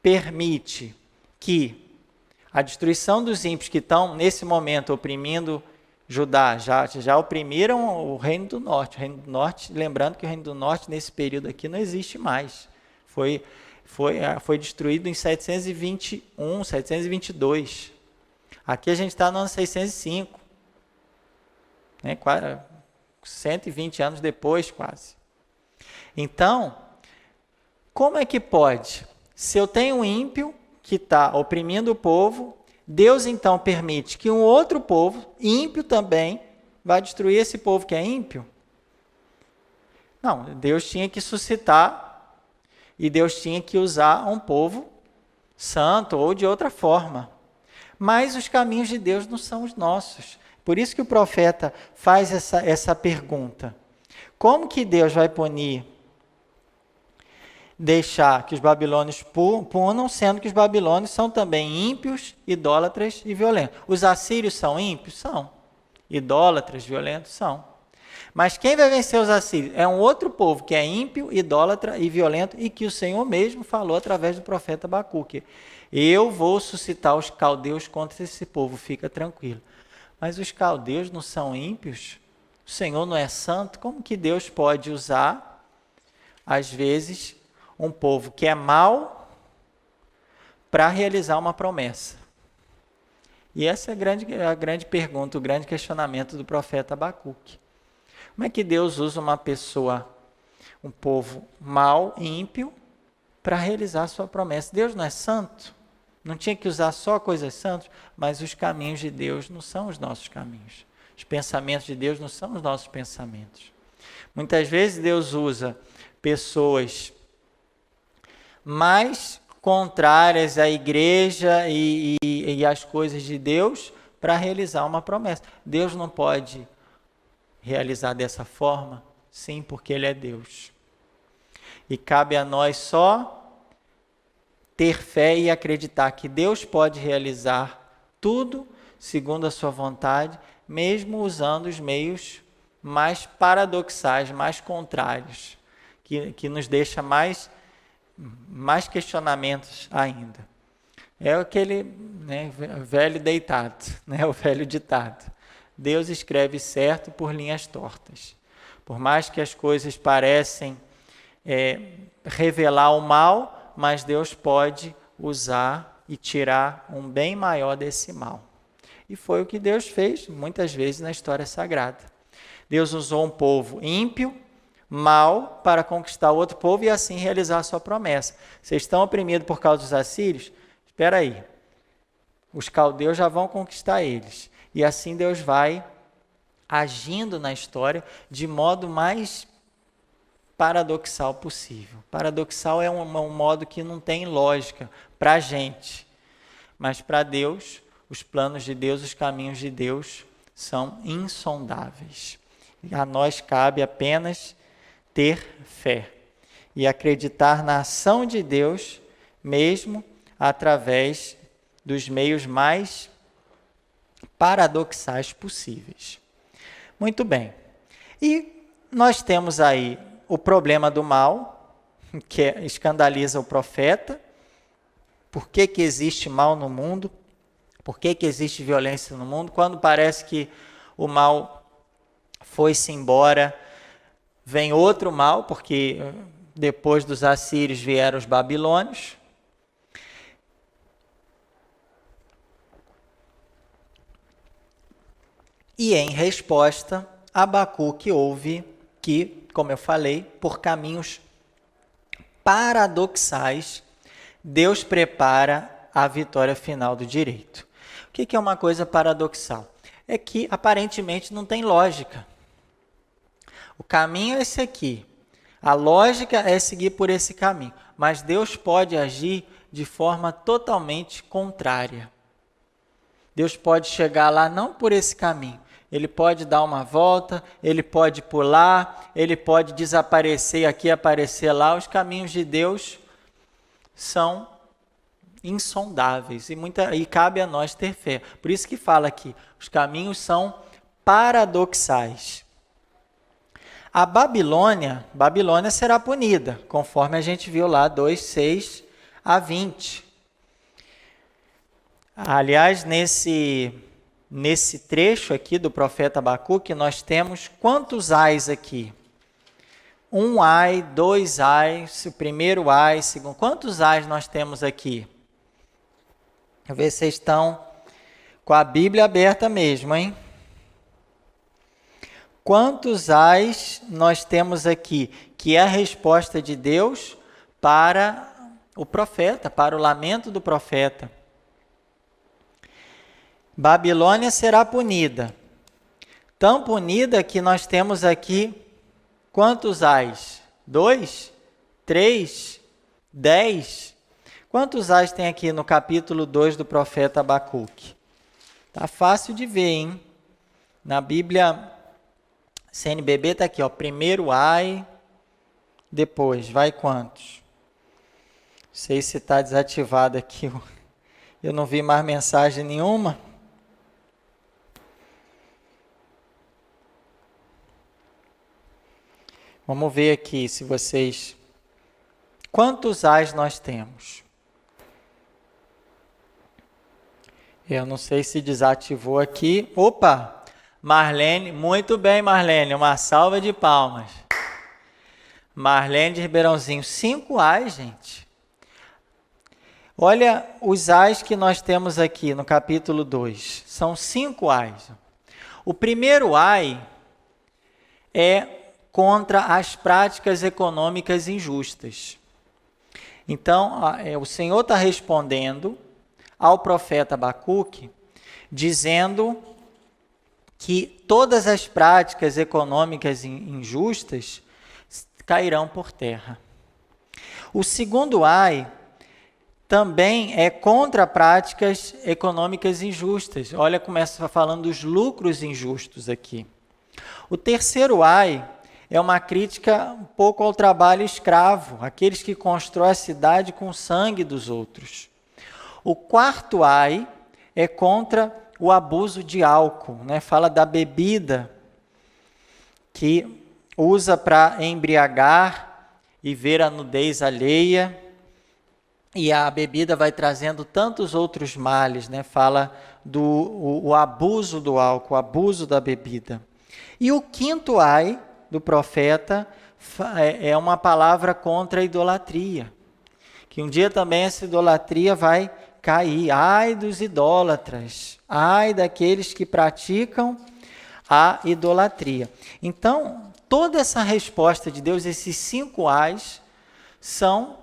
permite que a destruição dos ímpios que estão, nesse momento, oprimindo Judá, já oprimiram o Reino do Norte. O Reino do Norte, lembrando que o Reino do Norte, nesse período aqui, não existe mais. Foi destruído em 721, 722. Aqui a gente está no ano 605. Né? 120 anos depois, quase. Então, como é que pode? Se eu tenho um ímpio que está oprimindo o povo, Deus então permite que um outro povo, ímpio também, vá destruir esse povo que é ímpio? Não, Deus tinha que suscitar e Deus tinha que usar um povo santo ou de outra forma. Mas os caminhos de Deus não são os nossos. Por isso que o profeta faz essa pergunta. Como que Deus vai deixar que os babilônios punam, sendo que os babilônios são também ímpios, idólatras e violentos? Os assírios são ímpios? São. Idólatras, violentos? São. Mas quem vai vencer os assírios? É um outro povo que é ímpio, idólatra e violento, e que o Senhor mesmo falou através do profeta Abacuque. Eu vou suscitar os caldeus contra esse povo, fica tranquilo. Mas os caldeus não são ímpios? O Senhor não é santo? Como que Deus pode usar, às vezes, um povo que é mau para realizar uma promessa? E essa é a grande pergunta, o grande questionamento do profeta Abacuque. Como é que Deus usa uma pessoa, um povo mau, ímpio, para realizar a sua promessa? Deus não é santo? Não tinha que usar só coisas santas? Mas os caminhos de Deus não são os nossos caminhos. Os pensamentos de Deus não são os nossos pensamentos. Muitas vezes Deus usa pessoas mais contrárias à igreja e às coisas de Deus para realizar uma promessa. Deus não pode realizar dessa forma? Sim, porque Ele é Deus. E cabe a nós só ter fé e acreditar que Deus pode realizar tudo segundo a sua vontade, mesmo usando os meios mais paradoxais, mais contrários, que nos deixa mais questionamentos ainda. É aquele velho deitado, o velho ditado. Deus escreve certo por linhas tortas. Por mais que as coisas parecem revelar o mal, mas Deus pode usar e tirar um bem maior desse mal. E foi o que Deus fez muitas vezes na história sagrada. Deus usou um povo ímpio, mal para conquistar outro povo e assim realizar a sua promessa. Vocês estão oprimidos por causa dos assírios? Espera aí. Os caldeus já vão conquistar eles. E assim Deus vai agindo na história de modo mais paradoxal possível. Paradoxal é um modo que não tem lógica para a gente. Mas para Deus, os planos de Deus, os caminhos de Deus são insondáveis. E a nós cabe apenas ter fé e acreditar na ação de Deus, mesmo através dos meios mais paradoxais possíveis. Muito bem. E nós temos aí o problema do mal, que escandaliza o profeta. Por que existe mal no mundo? Por que existe violência no mundo? Quando parece que o mal foi-se embora, vem outro mal, porque depois dos assírios vieram os babilônios. E em resposta, Abacuque ouve que, como eu falei, por caminhos paradoxais, Deus prepara a vitória final do direito. O que é uma coisa paradoxal? É que aparentemente não tem lógica. O caminho é esse aqui. A lógica é seguir por esse caminho. Mas Deus pode agir de forma totalmente contrária. Deus pode chegar lá não por esse caminho. Ele pode dar uma volta, ele pode pular, ele pode desaparecer aqui, aparecer lá. Os caminhos de Deus são insondáveis e cabe a nós ter fé. Por isso que fala aqui, os caminhos são paradoxais. A Babilônia será punida, conforme a gente viu lá 2:6 a 20. Aliás, nesse trecho aqui do profeta Abacuque, nós temos quantos ais aqui? 1 ai, 2 ais, o primeiro ai, segundo. Quantos ais nós temos aqui? Deixa eu ver se vocês estão com a Bíblia aberta mesmo, hein? Quantos ais nós temos aqui? Que é a resposta de Deus para o profeta, para o lamento do profeta. Babilônia será punida. Tão punida que nós temos aqui quantos ais? 2? 3? 10? Quantos ais tem aqui no capítulo 2 do profeta Abacuque? Tá fácil de ver, hein? Na Bíblia CNBB está aqui, ó, primeiro ai, depois, vai quantos? Não sei se está desativado aqui, eu não vi mais mensagem nenhuma. Vamos ver aqui se vocês... Quantos ais nós temos? Eu não sei se desativou aqui. Opa! Marlene, muito bem, Marlene. Uma salva de palmas. Marlene de Ribeirãozinho. 5 ais, gente. Olha os ais que nós temos aqui no capítulo 2. São 5 ais. O primeiro ai é contra as práticas econômicas injustas. Então, o Senhor está respondendo ao profeta Abacuque, dizendo que todas as práticas econômicas injustas cairão por terra. O segundo ai também é contra práticas econômicas injustas. Olha, começa falando dos lucros injustos aqui. O terceiro ai é uma crítica um pouco ao trabalho escravo, aqueles que constroem a cidade com o sangue dos outros. O quarto ai é contra o abuso de álcool, né? Fala da bebida que usa para embriagar e ver a nudez alheia, e a bebida vai trazendo tantos outros males, né? Fala do abuso do álcool, o abuso da bebida. E o quinto ai do profeta é uma palavra contra a idolatria, que um dia também essa idolatria vai cair. Ai dos idólatras, ai daqueles que praticam a idolatria. Então, toda essa resposta de Deus, esses 5 ais, são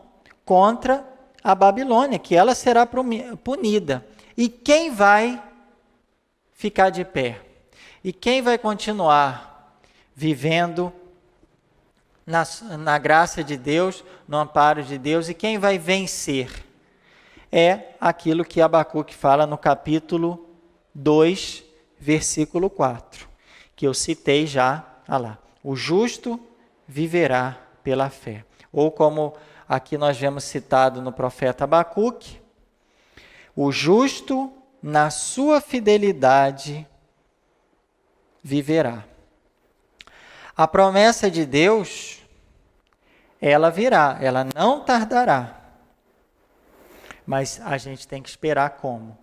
contra a Babilônia, que ela será punida. E quem vai ficar de pé? E quem vai continuar vivendo na graça de Deus, no amparo de Deus? E quem vai vencer? É aquilo que Abacuque fala no capítulo 2, versículo 4, que eu citei já, lá. O justo viverá pela fé. Ou como aqui nós vemos citado no profeta Abacuque, o justo na sua fidelidade viverá. A promessa de Deus, ela virá, ela não tardará. Mas a gente tem que esperar como?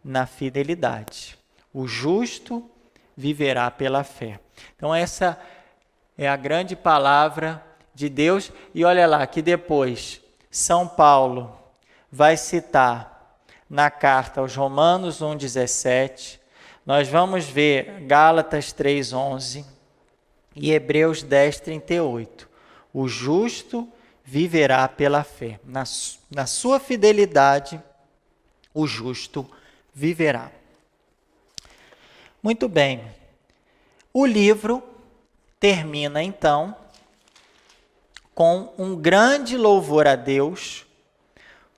Na fidelidade. O justo viverá pela fé. Então essa é a grande palavra de Deus. E olha lá que depois São Paulo vai citar na carta aos Romanos 1,17. Nós vamos ver Gálatas 3,11 e Hebreus 10,38. O justo viverá pela fé. Na sua fidelidade, o justo viverá. Muito bem. O livro termina, então, com um grande louvor a Deus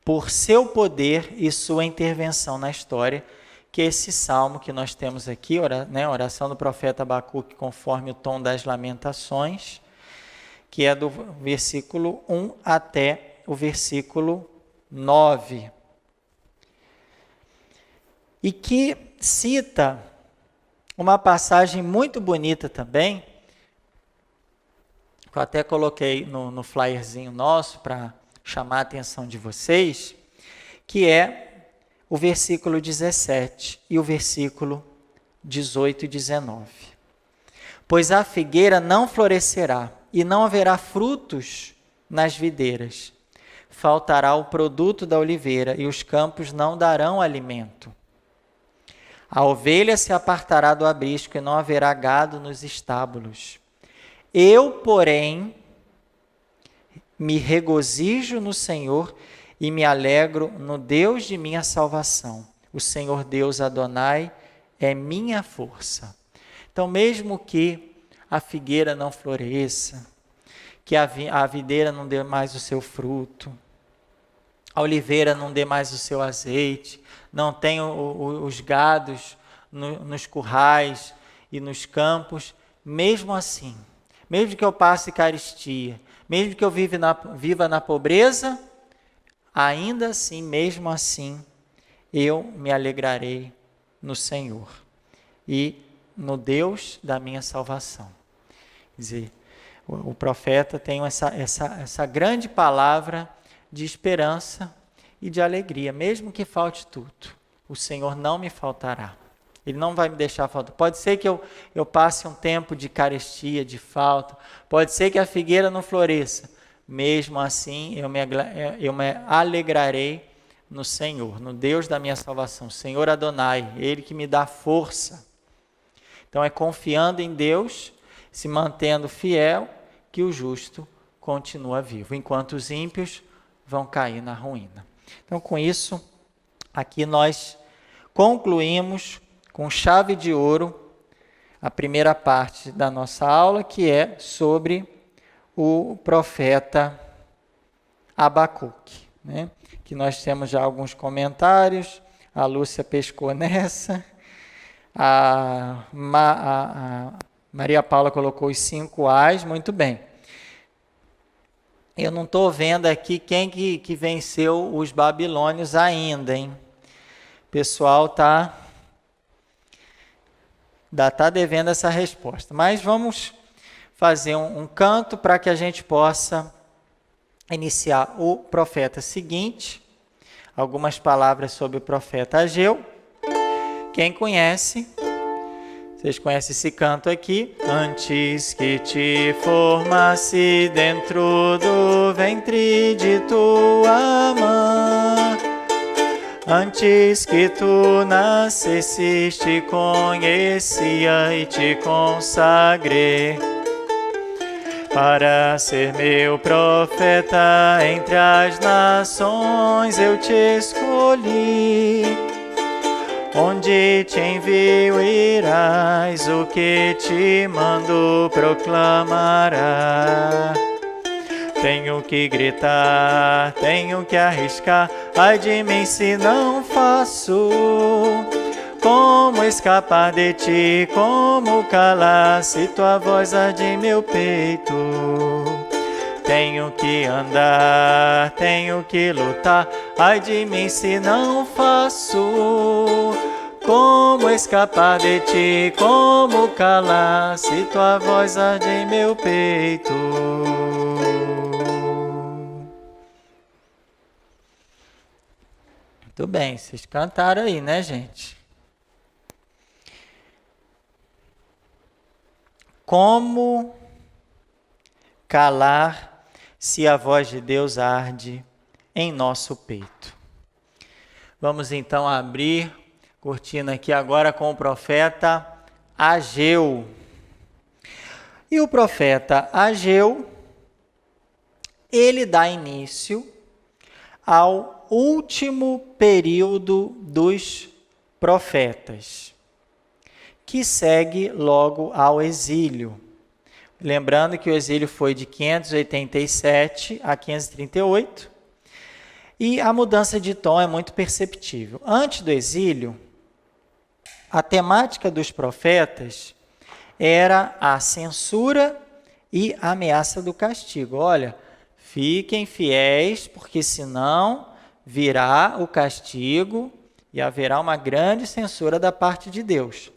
por seu poder e sua intervenção na história, que é esse salmo que nós temos aqui, oração do profeta Abacuque, conforme o tom das lamentações, que é do versículo 1 até o versículo 9. E que cita uma passagem muito bonita também, que eu até coloquei no flyerzinho nosso para chamar a atenção de vocês, que é o versículo 17 e o versículo 18 e 19. Pois a figueira não florescerá e não haverá frutos nas videiras. Faltará o produto da oliveira e os campos não darão alimento. A ovelha se apartará do aprisco e não haverá gado nos estábulos. Eu, porém, me regozijo no Senhor e me alegro no Deus de minha salvação. O Senhor Deus Adonai é minha força. Então, mesmo que a figueira não floresça, que a videira não dê mais o seu fruto, a oliveira não dê mais o seu azeite, não tenha os gados nos currais e nos campos, mesmo assim, mesmo que eu passe carestia, mesmo que eu viva na pobreza, ainda assim, mesmo assim, eu me alegrarei no Senhor e no Deus da minha salvação. Quer dizer, o profeta tem essa grande palavra de esperança e de alegria, mesmo que falte tudo, o Senhor não me faltará. Ele não vai me deixar faltar. Pode ser que eu passe um tempo de carestia, de falta, pode ser que a figueira não floresça, mesmo assim eu me alegrarei no Senhor, no Deus da minha salvação, Senhor Adonai, Ele que me dá força. Então é confiando em Deus, se mantendo fiel, que o justo continua vivo, enquanto os ímpios vão cair na ruína. Então, com isso, aqui nós concluímos com chave de ouro a primeira parte da nossa aula, que é sobre o profeta Abacuque, né? Que nós temos já alguns comentários, a Lúcia pescou nessa, a Maria Paula colocou os 5 ais, muito bem. Eu não estou vendo aqui quem que venceu os babilônios ainda, hein? O pessoal está devendo essa resposta. Mas vamos fazer um canto para que a gente possa iniciar o profeta seguinte. Algumas palavras sobre o profeta Ageu. Quem conhece? Vocês conhecem esse canto aqui? Antes que te formasse dentro do ventre de tua mãe, antes que tu nascesses, te conhecia e te consagrei. Para ser meu profeta entre as nações eu te escolhi. Onde te envio irás, o que te mando proclamará. Tenho que gritar, tenho que arriscar, ai de mim se não faço. Como escapar de ti, como calar, se tua voz arde em meu peito. Tenho que andar, tenho que lutar, ai de mim se não faço. Como escapar de ti, como calar, se tua voz arde em meu peito. Muito bem, vocês cantaram aí, né, gente? Como calar se a voz de Deus arde em nosso peito? Vamos então abrir cortina aqui agora com o profeta Ageu. E o profeta Ageu, ele dá início ao último período dos profetas, que segue logo ao exílio. Lembrando que o exílio foi de 587 a 538, e a mudança de tom é muito perceptível. Antes do exílio, a temática dos profetas era a censura e a ameaça do castigo. Olha, fiquem fiéis, porque senão virá o castigo e haverá uma grande censura da parte de Deus.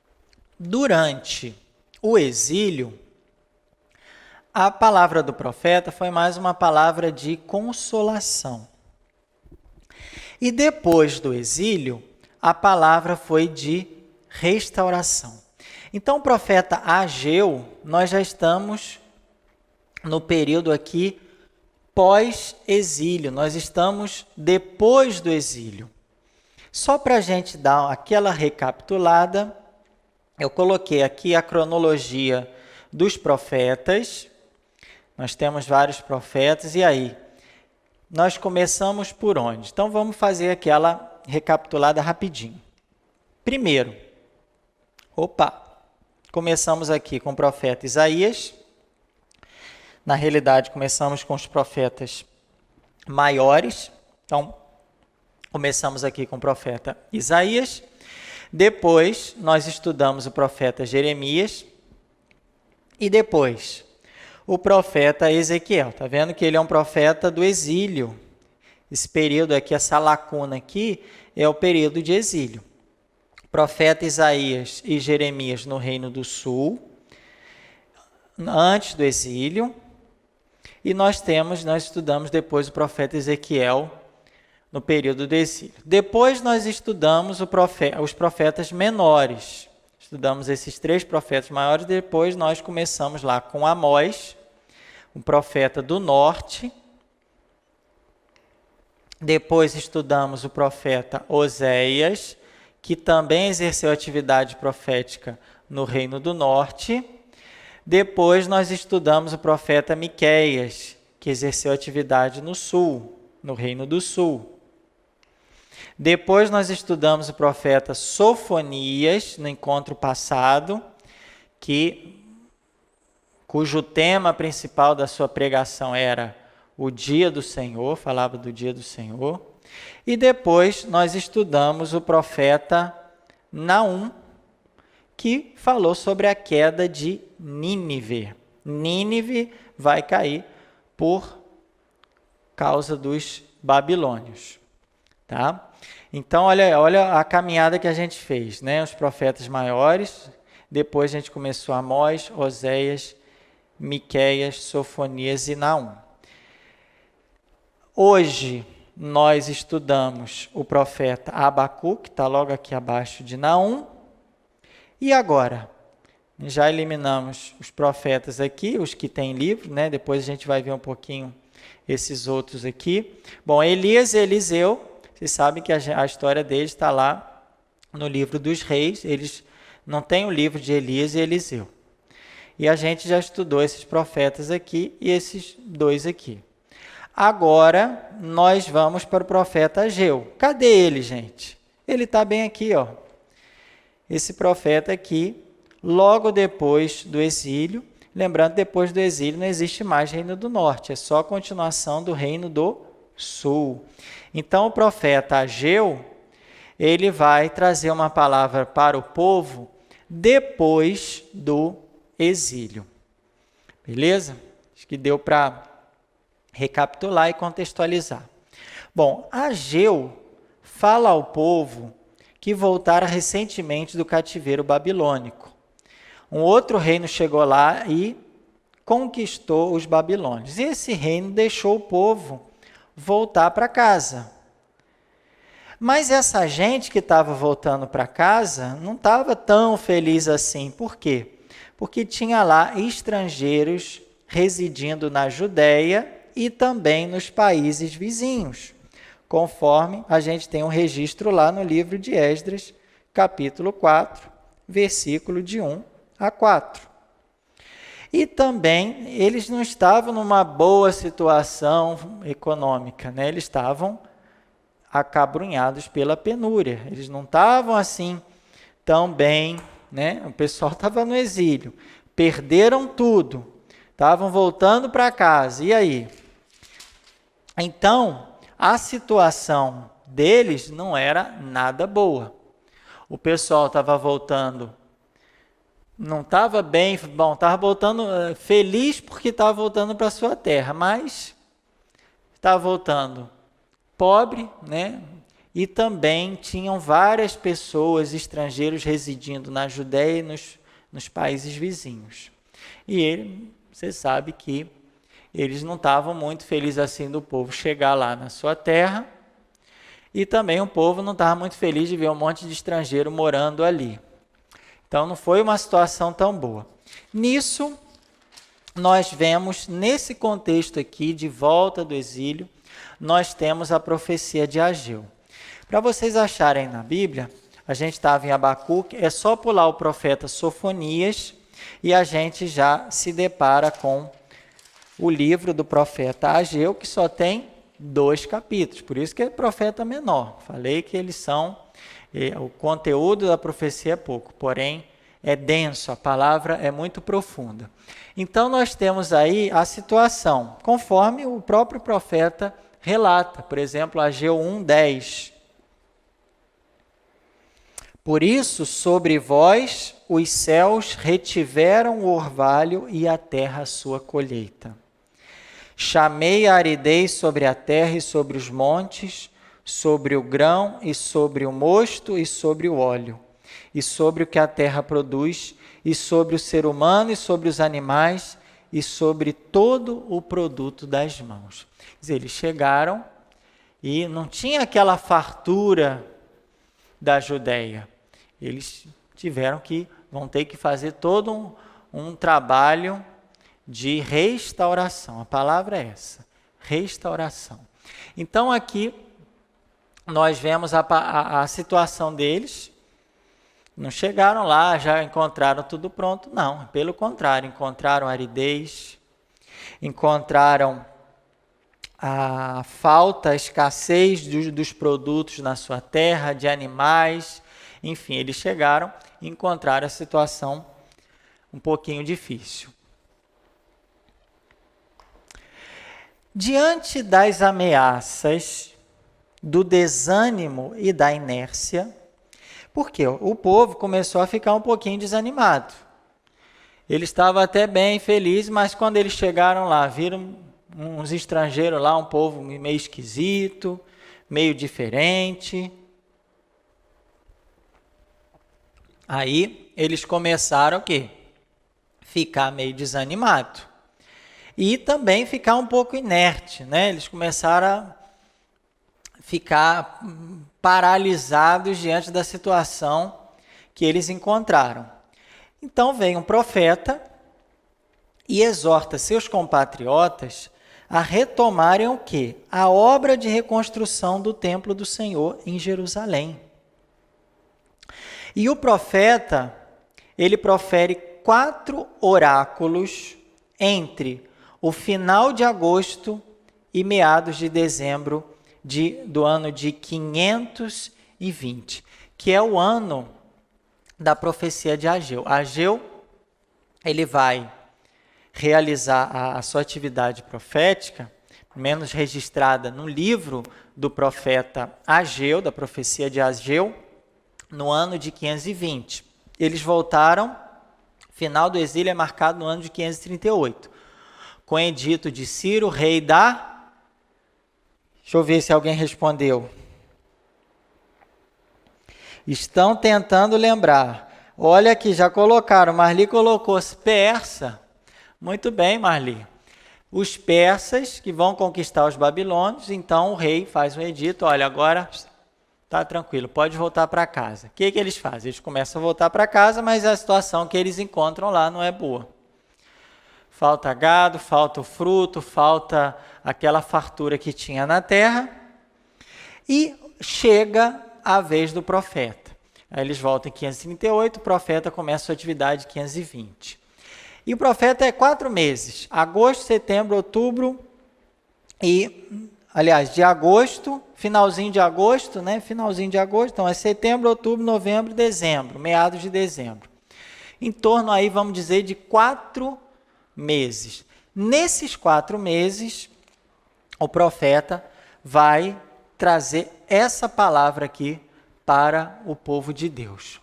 Durante o exílio, a palavra do profeta foi mais uma palavra de consolação. E depois do exílio, a palavra foi de restauração. Então, o profeta Ageu, nós já estamos no período aqui pós-exílio, nós estamos depois do exílio. Só para a gente dar aquela recapitulada, eu coloquei aqui a cronologia dos profetas. Nós temos vários profetas, e aí? Nós começamos por onde? Então, vamos fazer aquela recapitulada rapidinho. Primeiro, começamos aqui com o profeta Isaías. Na realidade, começamos com os profetas maiores. Então, começamos aqui com o profeta Isaías. Depois, nós estudamos o profeta Jeremias. E depois, o profeta Ezequiel. Está vendo que ele é um profeta do exílio. Esse período aqui, essa lacuna aqui, é o período de exílio. Profeta Isaías e Jeremias no Reino do Sul, antes do exílio. E nós estudamos depois o profeta Ezequiel no período do exílio. Depois nós estudamos os profetas menores. Estudamos esses 3 profetas maiores, depois nós começamos lá com Amós, um profeta do norte. Depois estudamos o profeta Oséias, que também exerceu atividade profética no Reino do Norte. Depois nós estudamos o profeta Miqueias, que exerceu atividade no sul, no Reino do Sul. Depois nós estudamos o profeta Sofonias, no encontro passado, cujo tema principal da sua pregação era o dia do Senhor, falava do dia do Senhor. E depois nós estudamos o profeta Naum, que falou sobre a queda de Nínive. Nínive vai cair por causa dos babilônios. Tá? Então, olha a caminhada que a gente fez, né? Os profetas maiores, depois a gente começou Amós, Oséias, Miqueias, Sofonias e Naum. Hoje, nós estudamos o profeta Abacuque, que está logo aqui abaixo de Naum. E agora? Já eliminamos os profetas aqui, os que têm livro, né? Depois a gente vai ver um pouquinho esses outros aqui. Bom, Elias e Eliseu, vocês sabem que a história deles está lá no livro dos reis. Eles não têm o livro de Elias e Eliseu. E a gente já estudou esses profetas aqui e esses dois aqui. Agora, nós vamos para o profeta Ageu. Cadê ele, gente? Ele está bem aqui, ó. Esse profeta aqui, logo depois do exílio. Lembrando, depois do exílio não existe mais Reino do Norte, é só a continuação do Reino do Sul. Então, o profeta Ageu, ele vai trazer uma palavra para o povo depois do exílio. Beleza? Acho que deu para recapitular e contextualizar. Bom, Ageu fala ao povo que voltara recentemente do cativeiro babilônico. Um outro reino chegou lá e conquistou os babilônios. E esse reino deixou o povo voltar para casa. Mas essa gente que estava voltando para casa não estava tão feliz assim. Por quê? Porque tinha lá estrangeiros residindo na Judéia e também nos países vizinhos, conforme a gente tem um registro lá no livro de Esdras, capítulo 4, versículo de 1 a 4. E também eles não estavam numa boa situação econômica, né? Eles estavam acabrunhados pela penúria, eles não estavam assim tão bem, né? O pessoal estava no exílio, perderam tudo, estavam voltando para casa, e aí? Então, a situação deles não era nada boa. O pessoal estava voltando, não estava bem, bom, estava voltando feliz porque estava voltando para a sua terra, mas estava voltando pobre, né? E também tinham várias pessoas, estrangeiros, residindo na Judéia e nos países vizinhos. E você sabe que eles não estavam muito felizes assim do povo chegar lá na sua terra, e também o povo não estava muito feliz de ver um monte de estrangeiro morando ali. Então não foi uma situação tão boa. Nisso, nós vemos, nesse contexto aqui, de volta do exílio, nós temos a profecia de Ageu. Para vocês acharem na Bíblia, a gente estava em Abacuque, é só pular o profeta Sofonias e a gente já se depara com o livro do profeta Ageu, que só tem 2 capítulos, por isso que é profeta menor. Falei que eles são, o conteúdo da profecia é pouco, porém é denso, a palavra é muito profunda. Então nós temos aí a situação, conforme o próprio profeta relata, por exemplo, Ageu 1:10. Por isso, sobre vós, os céus retiveram o orvalho e a terra a sua colheita. Chamei a aridez sobre a terra e sobre os montes, sobre o grão e sobre o mosto e sobre o óleo, e sobre o que a terra produz, e sobre o ser humano e sobre os animais, e sobre todo o produto das mãos. Quer dizer, eles chegaram e não tinha aquela fartura da Judéia. Eles vão ter que fazer todo um trabalho de restauração. A palavra é essa, restauração. Então aqui nós vemos a situação deles. Não chegaram lá, já encontraram tudo pronto. Não, pelo contrário, encontraram aridez, encontraram a falta, a escassez dos produtos na sua terra, de animais. Enfim, eles chegaram e encontraram a situação um pouquinho difícil. Diante das ameaças, do desânimo e da inércia, porque o povo começou a ficar um pouquinho desanimado. Ele estava até bem feliz, mas quando eles chegaram lá, viram uns estrangeiros lá, um povo meio esquisito, meio diferente. Aí eles começaram o quê? Ficar meio desanimado. E também ficar um pouco inerte, né? Eles começaram a ficar paralisados diante da situação que eles encontraram. Então vem um profeta e exorta seus compatriotas a retomarem o quê? A obra de reconstrução do templo do Senhor em Jerusalém. E o profeta, ele profere 4 oráculos entre o final de agosto e meados de dezembro do ano de 520, que é o ano da profecia de Ageu. Ageu, ele vai realizar a sua atividade profética, menos registrada no livro do profeta Ageu, da profecia de Ageu, no ano de 520. Eles voltaram, final do exílio é marcado no ano de 538, com o edito de Ciro, rei da... Deixa eu ver se alguém respondeu. Estão tentando lembrar. Olha aqui, já colocaram. Marli colocou persa. Muito bem, Marli. Os persas que vão conquistar os babilônios, então o rei faz um edito. Olha, agora está tranquilo, pode voltar para casa. O que eles fazem? Eles começam a voltar para casa, mas a situação que eles encontram lá não é boa. Falta gado, falta o fruto, falta aquela fartura que tinha na terra. E chega a vez do profeta. Aí eles voltam em 538, o profeta começa a sua atividade em 520. E o profeta é 4 meses, agosto, setembro, outubro e, aliás, de agosto, finalzinho de agosto, né? Finalzinho de agosto, então é setembro, outubro, novembro, dezembro, meados de dezembro. Em torno aí, vamos dizer, de 4 meses. Nesses 4 meses, o profeta vai trazer essa palavra aqui para o povo de Deus.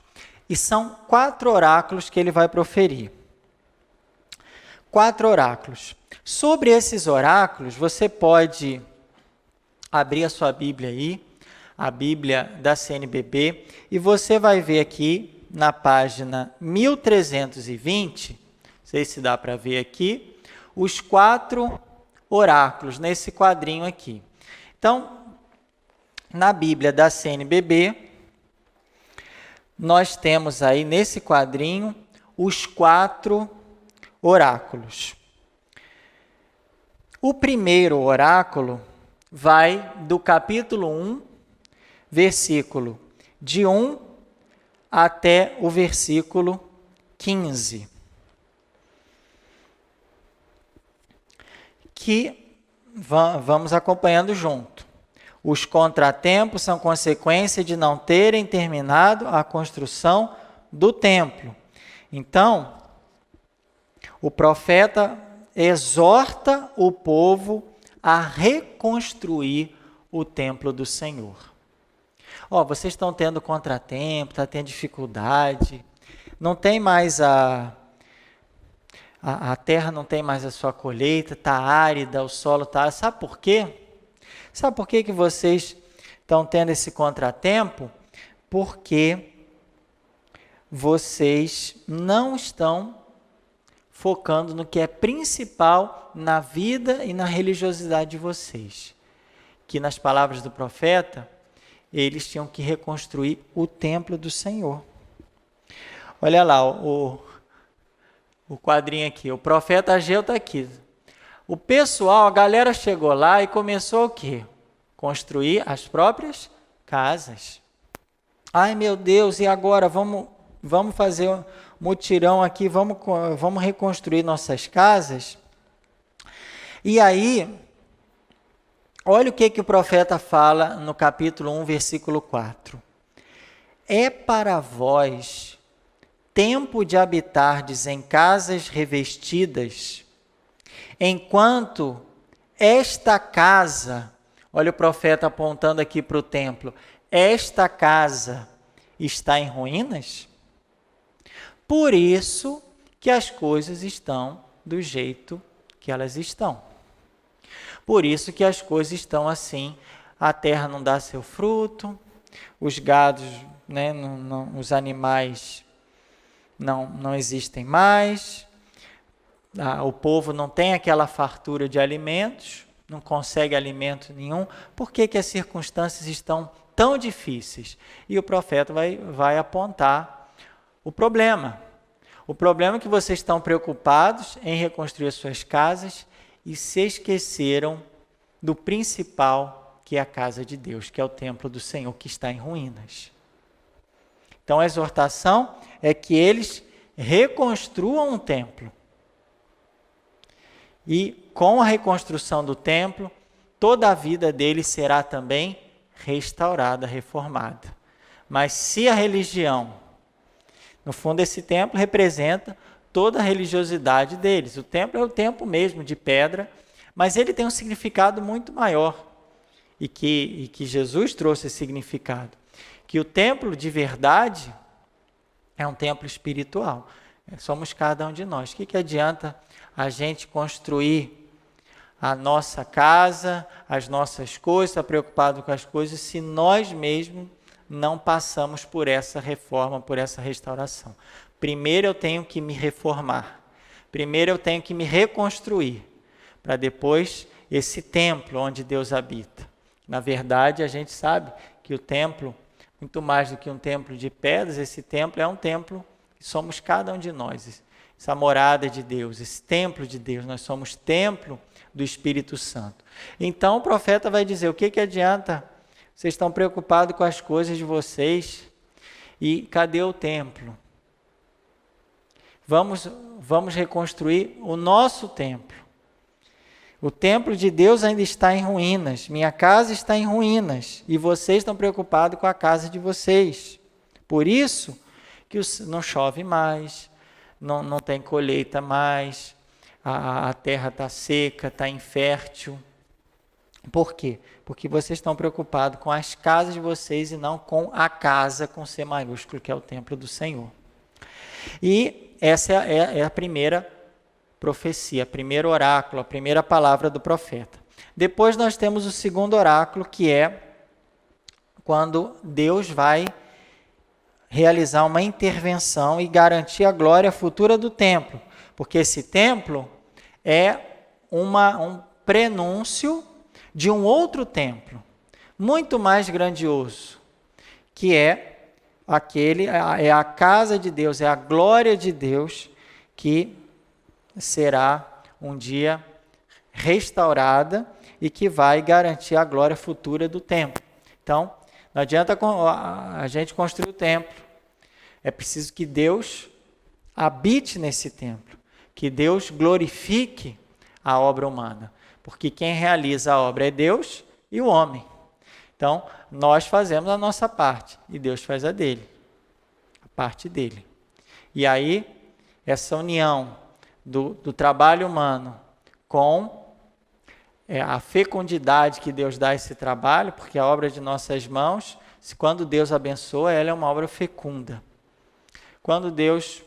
E são 4 oráculos que ele vai proferir. 4 oráculos. Sobre esses oráculos, você pode abrir a sua Bíblia aí, a Bíblia da CNBB, e você vai ver aqui na página 1320, não sei se dá para ver aqui, os 4 oráculos nesse quadrinho aqui. Então, na Bíblia da CNBB, nós temos aí nesse quadrinho os 4 oráculos. O primeiro oráculo vai do capítulo 1, versículo de 1 até o versículo 15. Que vamos acompanhando junto. Os contratempos são consequência de não terem terminado a construção do templo. Então, o profeta exorta o povo a reconstruir o templo do Senhor. Vocês estão tendo contratempo, está tendo dificuldade, não tem mais a terra não tem mais a sua colheita, está árida, o solo está... Sabe por quê? Sabe por que vocês estão tendo esse contratempo? Porque vocês não estão focando no que é principal na vida e na religiosidade de vocês. Que nas palavras do profeta, eles tinham que reconstruir o templo do Senhor. Olha lá, o quadrinho aqui, o profeta Ageu está aqui. O pessoal, a galera chegou lá e começou o quê? Construir as próprias casas. Ai meu Deus, e agora? Vamos fazer um mutirão aqui, vamos reconstruir nossas casas. E aí, olha o que o profeta fala no capítulo 1, versículo 4. É para vós tempo de habitardes em casas revestidas, enquanto esta casa, olha o profeta apontando aqui para o templo, esta casa está em ruínas? Por isso que as coisas estão do jeito que elas estão. Por isso que as coisas estão assim, a terra não dá seu fruto, os gados, né, os animais não existem mais, o povo não tem aquela fartura de alimentos, não consegue alimento nenhum. Por que as circunstâncias estão tão difíceis? E o profeta vai apontar o problema. O problema é que vocês estão preocupados em reconstruir as suas casas e se esqueceram do principal, que é a casa de Deus, que é o templo do Senhor, que está em ruínas. Então, a exortação é que eles reconstruam um templo. E com a reconstrução do templo, toda a vida dele será também restaurada, reformada. Mas se a religião, no fundo esse templo representa toda a religiosidade deles. O templo é o templo mesmo de pedra, mas ele tem um significado muito maior. E que Jesus trouxe esse significado. Que o templo de verdade é um templo espiritual. Somos cada um de nós. O que adianta a gente construir a nossa casa, as nossas coisas, estar preocupado com as coisas, se nós mesmos não passamos por essa reforma, por essa restauração? Primeiro eu tenho que me reformar. Primeiro eu tenho que me reconstruir, para depois esse templo onde Deus habita. Na verdade, a gente sabe que o templo, muito mais do que um templo de pedras, esse templo é um templo que somos cada um de nós. Essa morada de Deus, esse templo de Deus, nós somos templo do Espírito Santo. Então o profeta vai dizer, o que adianta? Vocês estão preocupados com as coisas de vocês e cadê o templo? Vamos reconstruir o nosso templo. O templo de Deus ainda está em ruínas, minha casa está em ruínas e vocês estão preocupados com a casa de vocês. Por isso que não chove mais, não tem colheita mais, a terra está seca, está infértil. Por quê? Porque vocês estão preocupados com as casas de vocês e não com a casa com C maiúsculo, que é o templo do Senhor. E essa é a primeira profecia, o primeiro oráculo, a primeira palavra do profeta. Depois nós temos o segundo oráculo, que é quando Deus vai realizar uma intervenção e garantir a glória futura do templo, porque esse templo é um prenúncio de um outro templo, muito mais grandioso, que é a casa de Deus, é a glória de Deus, que será um dia restaurada e que vai garantir a glória futura do templo. Então, não adianta a gente construir o templo. É preciso que Deus habite nesse templo, que Deus glorifique a obra humana, porque quem realiza a obra é Deus e o homem. Então, nós fazemos a nossa parte e Deus faz a dele, a parte dele. E aí, essa união do trabalho humano com a fecundidade que Deus dá a esse trabalho, porque a obra de nossas mãos, quando Deus abençoa, ela é uma obra fecunda. Quando Deus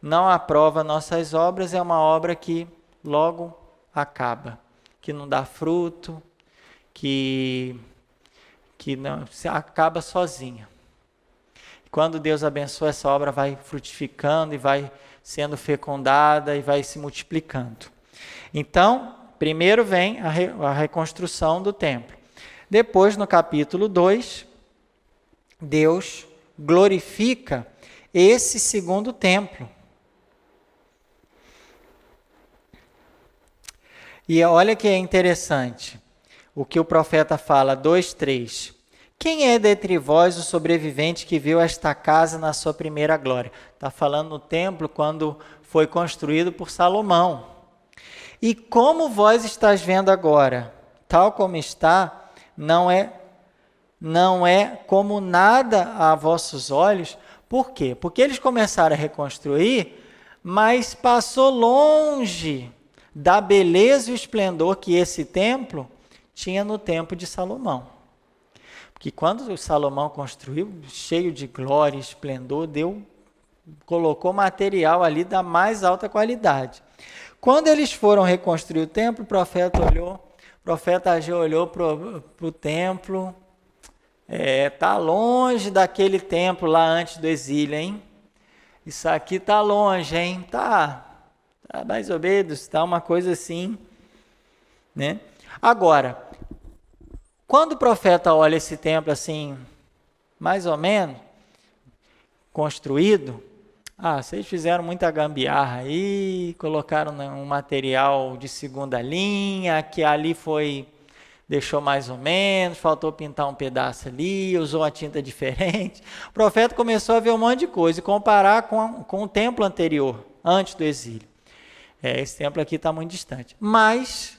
não aprova nossas obras, é uma obra que logo acaba, que não dá fruto, que não se acaba sozinha. Quando Deus abençoa, essa obra vai frutificando e vai sendo fecundada e vai se multiplicando. Então, primeiro vem a reconstrução do templo. Depois, no capítulo 2, Deus glorifica esse segundo templo. E olha que é interessante o que o profeta fala, 2:3. Quem é dentre vós o sobrevivente que viu esta casa na sua primeira glória? Está falando no templo quando foi construído por Salomão. E como vós estás vendo agora, tal como está, não é como nada a vossos olhos. Por quê? Porque eles começaram a reconstruir, mas passou longe da beleza e o esplendor que esse templo tinha no tempo de Salomão. Porque quando Salomão construiu, cheio de glória e esplendor, colocou material ali da mais alta qualidade. Quando eles foram reconstruir o templo, o profeta Ageu olhou para o templo, está longe daquele templo lá antes do exílio, hein? Isso aqui está longe, hein? Tá mais ou menos, está uma coisa assim, né? Agora, quando o profeta olha esse templo assim, mais ou menos, construído, vocês fizeram muita gambiarra aí, colocaram um material de segunda linha, que ali foi deixou mais ou menos, faltou pintar um pedaço ali, usou uma tinta diferente. O profeta começou a ver um monte de coisa e comparar com o templo anterior, antes do exílio. Esse templo aqui está muito distante. Mas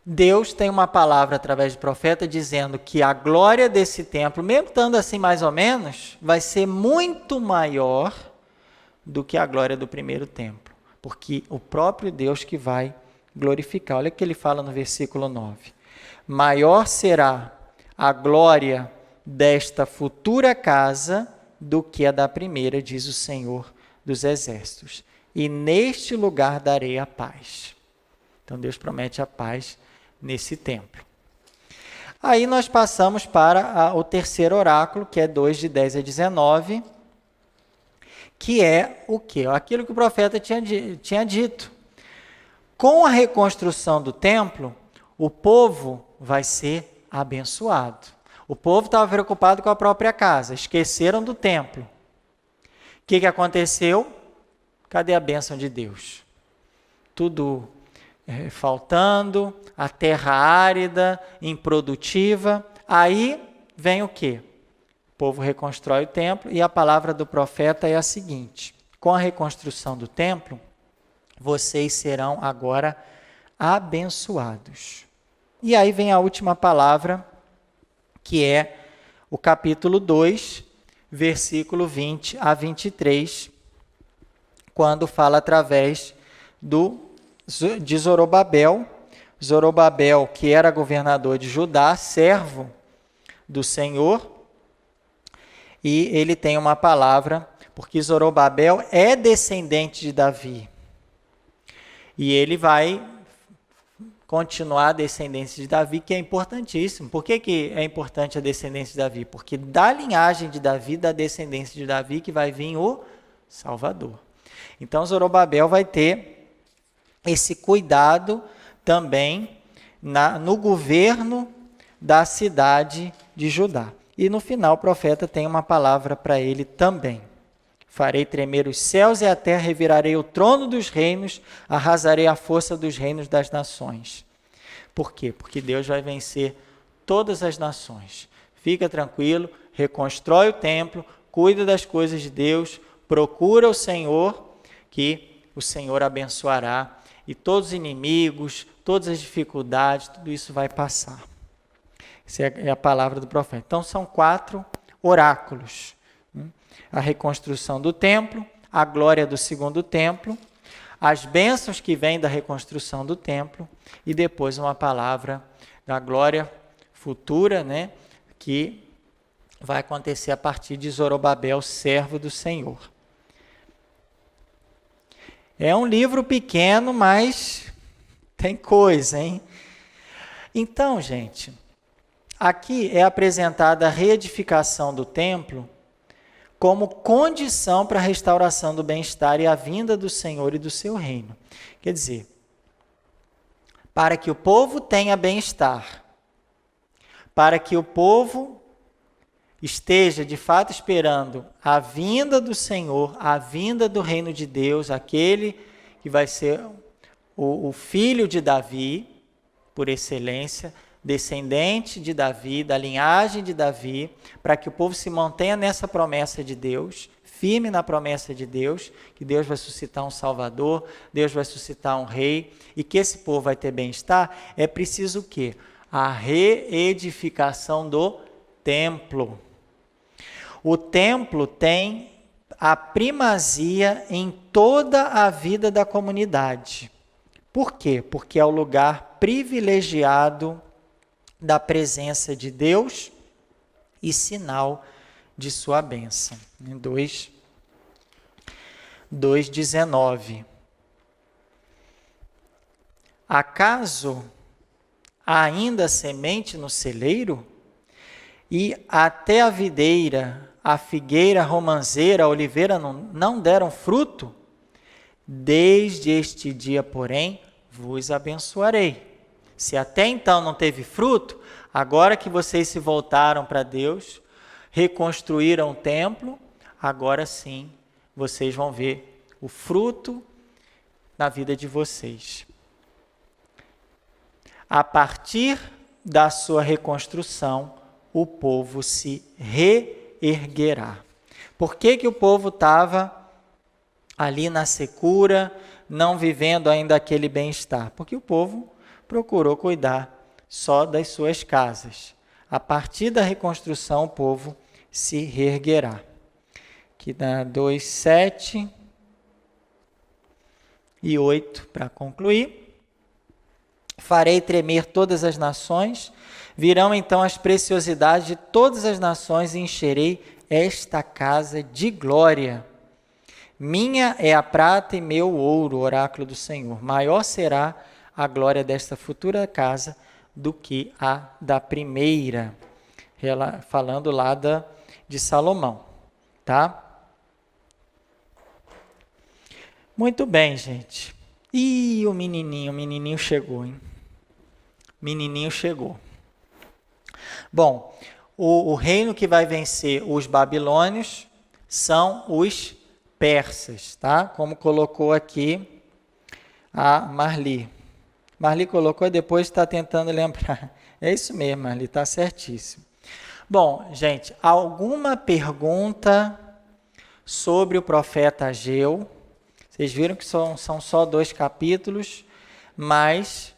Deus tem uma palavra através do profeta dizendo que a glória desse templo, mesmo estando assim mais ou menos, vai ser muito maior do que a glória do primeiro templo. Porque o próprio Deus que vai glorificar. Olha o que ele fala no versículo 9. Maior será a glória desta futura casa do que a da primeira, diz o Senhor dos exércitos. E neste lugar darei a paz. Então Deus promete a paz nesse templo. Aí nós passamos para o terceiro oráculo, que é 2 de 10 a 19, que é o quê? Aquilo que o profeta tinha dito. Com a reconstrução do templo, o povo vai ser abençoado. O povo estava preocupado com a própria casa, esqueceram do templo. O que aconteceu? Cadê a bênção de Deus? Tudo faltando, a terra árida, improdutiva. Aí vem o quê? O povo reconstrói o templo e a palavra do profeta é a seguinte: com a reconstrução do templo, vocês serão agora abençoados. E aí vem a última palavra, que é o capítulo 2, versículo 20 a 23, quando fala através de Zorobabel. Zorobabel, que era governador de Judá, servo do Senhor, e ele tem uma palavra, porque Zorobabel é descendente de Davi. E ele vai continuar a descendência de Davi, que é importantíssimo. Por que é importante a descendência de Davi? Porque da linhagem de Davi, da descendência de Davi, que vai vir o Salvador. Então, Zorobabel vai ter esse cuidado também no governo da cidade de Judá. E no final, o profeta tem uma palavra para ele também. Farei tremer os céus e a terra, revirarei o trono dos reinos, arrasarei a força dos reinos das nações. Por quê? Porque Deus vai vencer todas as nações. Fica tranquilo, reconstrói o templo, cuida das coisas de Deus, procura o Senhor, que o Senhor abençoará, e todos os inimigos, todas as dificuldades, tudo isso vai passar. Essa é a palavra do profeta. Então, são 4 oráculos. A reconstrução do templo, a glória do segundo templo, as bênçãos que vêm da reconstrução do templo e depois uma palavra da glória futura, que vai acontecer a partir de Zorobabel, servo do Senhor. É um livro pequeno, mas tem coisa, hein? Então, gente, aqui é apresentada a reedificação do templo como condição para a restauração do bem-estar e a vinda do Senhor e do seu reino. Quer dizer, para que o povo tenha bem-estar, para que o povo esteja de fato esperando a vinda do Senhor, a vinda do reino de Deus, aquele que vai ser o filho de Davi, por excelência, descendente de Davi, da linhagem de Davi, para que o povo se mantenha nessa promessa de Deus, firme na promessa de Deus, que Deus vai suscitar um Salvador, Deus vai suscitar um rei, e que esse povo vai ter bem-estar, é preciso o quê? A reedificação do templo. O templo tem a primazia em toda a vida da comunidade. Por quê? Porque é o lugar privilegiado da presença de Deus e sinal de sua bênção. 2:19. Acaso há ainda semente no celeiro? E até a videira, a figueira, a romanceira, a oliveira não deram fruto? Desde este dia, porém, vos abençoarei. Se até então não teve fruto, agora que vocês se voltaram para Deus, reconstruíram o templo, agora sim vocês vão ver o fruto na vida de vocês. a partir da sua reconstrução, o povo se reerguerá. Por que que o povo estava ali na secura, não vivendo ainda aquele bem-estar? Porque o povo procurou cuidar só das suas casas. A partir da reconstrução, o povo se reerguerá. Aqui dá 2, 7 e 8 para concluir. Farei tremer todas as nações, virão então as preciosidades de todas as nações e encherei esta casa de glória. Minha é a prata e meu o ouro, oráculo do Senhor. Maior será a glória desta futura casa do que a da primeira. Falando lá de Salomão, tá? Muito bem, gente. Ih, o menininho chegou, hein? Menininho chegou. Bom, o reino que vai vencer os babilônios são os persas, tá? Como colocou aqui a Marli. Marli colocou e depois está tentando lembrar. É isso mesmo, Marli, está certíssimo. Bom, gente, alguma pergunta sobre o profeta Ageu? Vocês viram que são só 2 capítulos, mas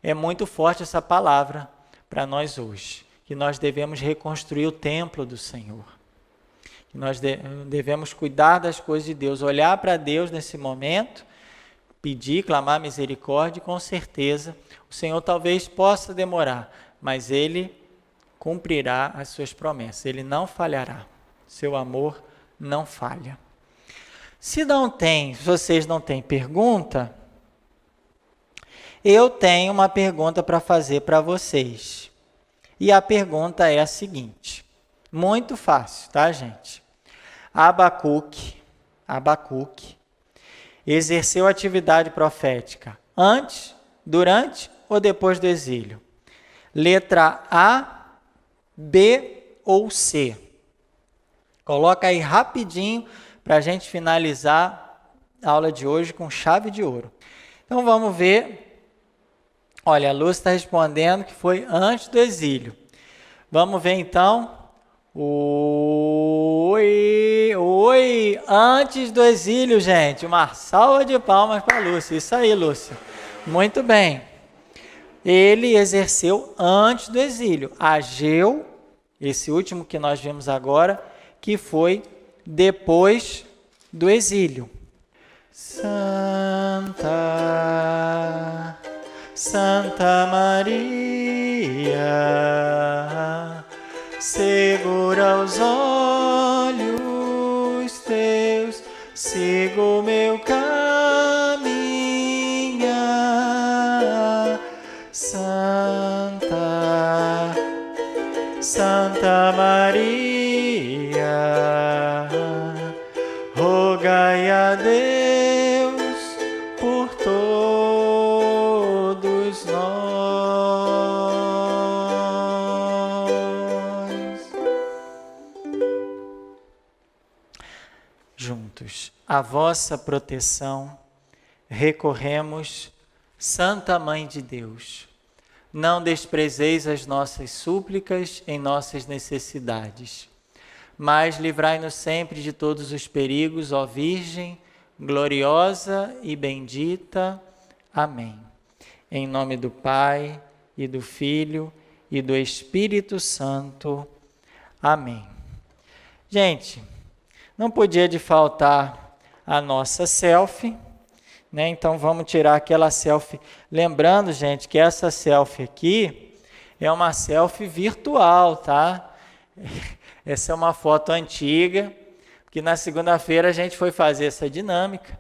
é muito forte essa palavra para nós hoje, que nós devemos reconstruir o templo do Senhor, que nós devemos cuidar das coisas de Deus, olhar para Deus nesse momento, pedir, clamar misericórdia, e com certeza o Senhor talvez possa demorar, mas Ele cumprirá as suas promessas, Ele não falhará, seu amor não falha. Se vocês não têm pergunta, eu tenho uma pergunta para fazer para vocês. E a pergunta é a seguinte, muito fácil, tá, gente? Abacuque exerceu atividade profética antes, durante ou depois do exílio? Letra A, B ou C? Coloca aí rapidinho para a gente finalizar a aula de hoje com chave de ouro. Então vamos ver. Olha, a Lúcia está respondendo que foi antes do exílio. Vamos ver então. Oi, antes do exílio, gente. Uma salva de palmas para a Lúcia. Isso aí, Lúcia. Muito bem. Ele exerceu antes do exílio. Ageu, esse último que nós vimos agora, que foi depois do exílio. Santa Maria, segura os olhos teus, sigo o meu caminhar. Santa Maria, rogai a Deus por todos nós. Juntos, a vossa proteção, recorremos, Santa Mãe de Deus. Não desprezeis as nossas súplicas em nossas necessidades, mas livrai-nos sempre de todos os perigos, ó Virgem, gloriosa e bendita. Amém. Em nome do Pai, e do Filho, e do Espírito Santo. Amém. Gente, não podia de faltar a nossa selfie, né? Então vamos tirar aquela selfie. Lembrando, gente, que essa selfie aqui é uma selfie virtual, tá? Essa é uma foto antiga, que na segunda-feira a gente foi fazer essa dinâmica.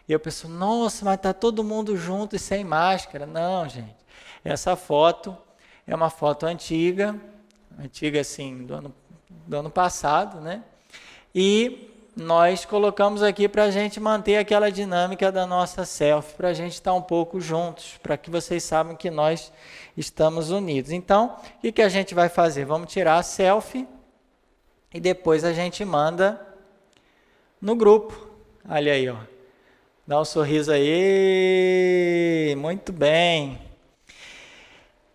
E eu pensei, nossa, mas está todo mundo junto e sem máscara. Não, gente. Essa foto é uma foto antiga assim, do ano passado, né? E nós colocamos aqui para a gente manter aquela dinâmica da nossa selfie, para a gente estar um pouco juntos, para que vocês saibam que nós estamos unidos. Então, o que a gente vai fazer? Vamos tirar a selfie e depois a gente manda no grupo. Olha aí, ó. Dá um sorriso aí. Muito bem.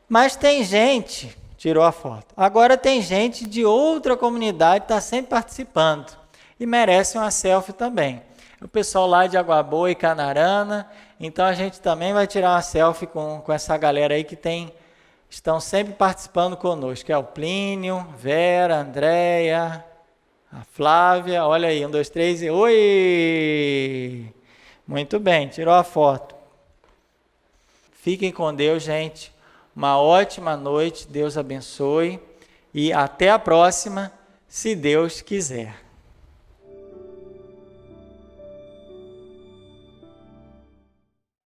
Mas tem gente, tirou a foto. Agora tem gente de outra comunidade que está sempre participando e merece uma selfie também. O pessoal lá de Água Boa e Canarana, então a gente também vai tirar uma selfie com essa galera aí que estão sempre participando conosco, que é o Plínio, Vera, Andréia, a Flávia, olha aí, 1, 2, 3 e oi! Muito bem, tirou a foto. Fiquem com Deus, gente. Uma ótima noite, Deus abençoe e até a próxima, se Deus quiser.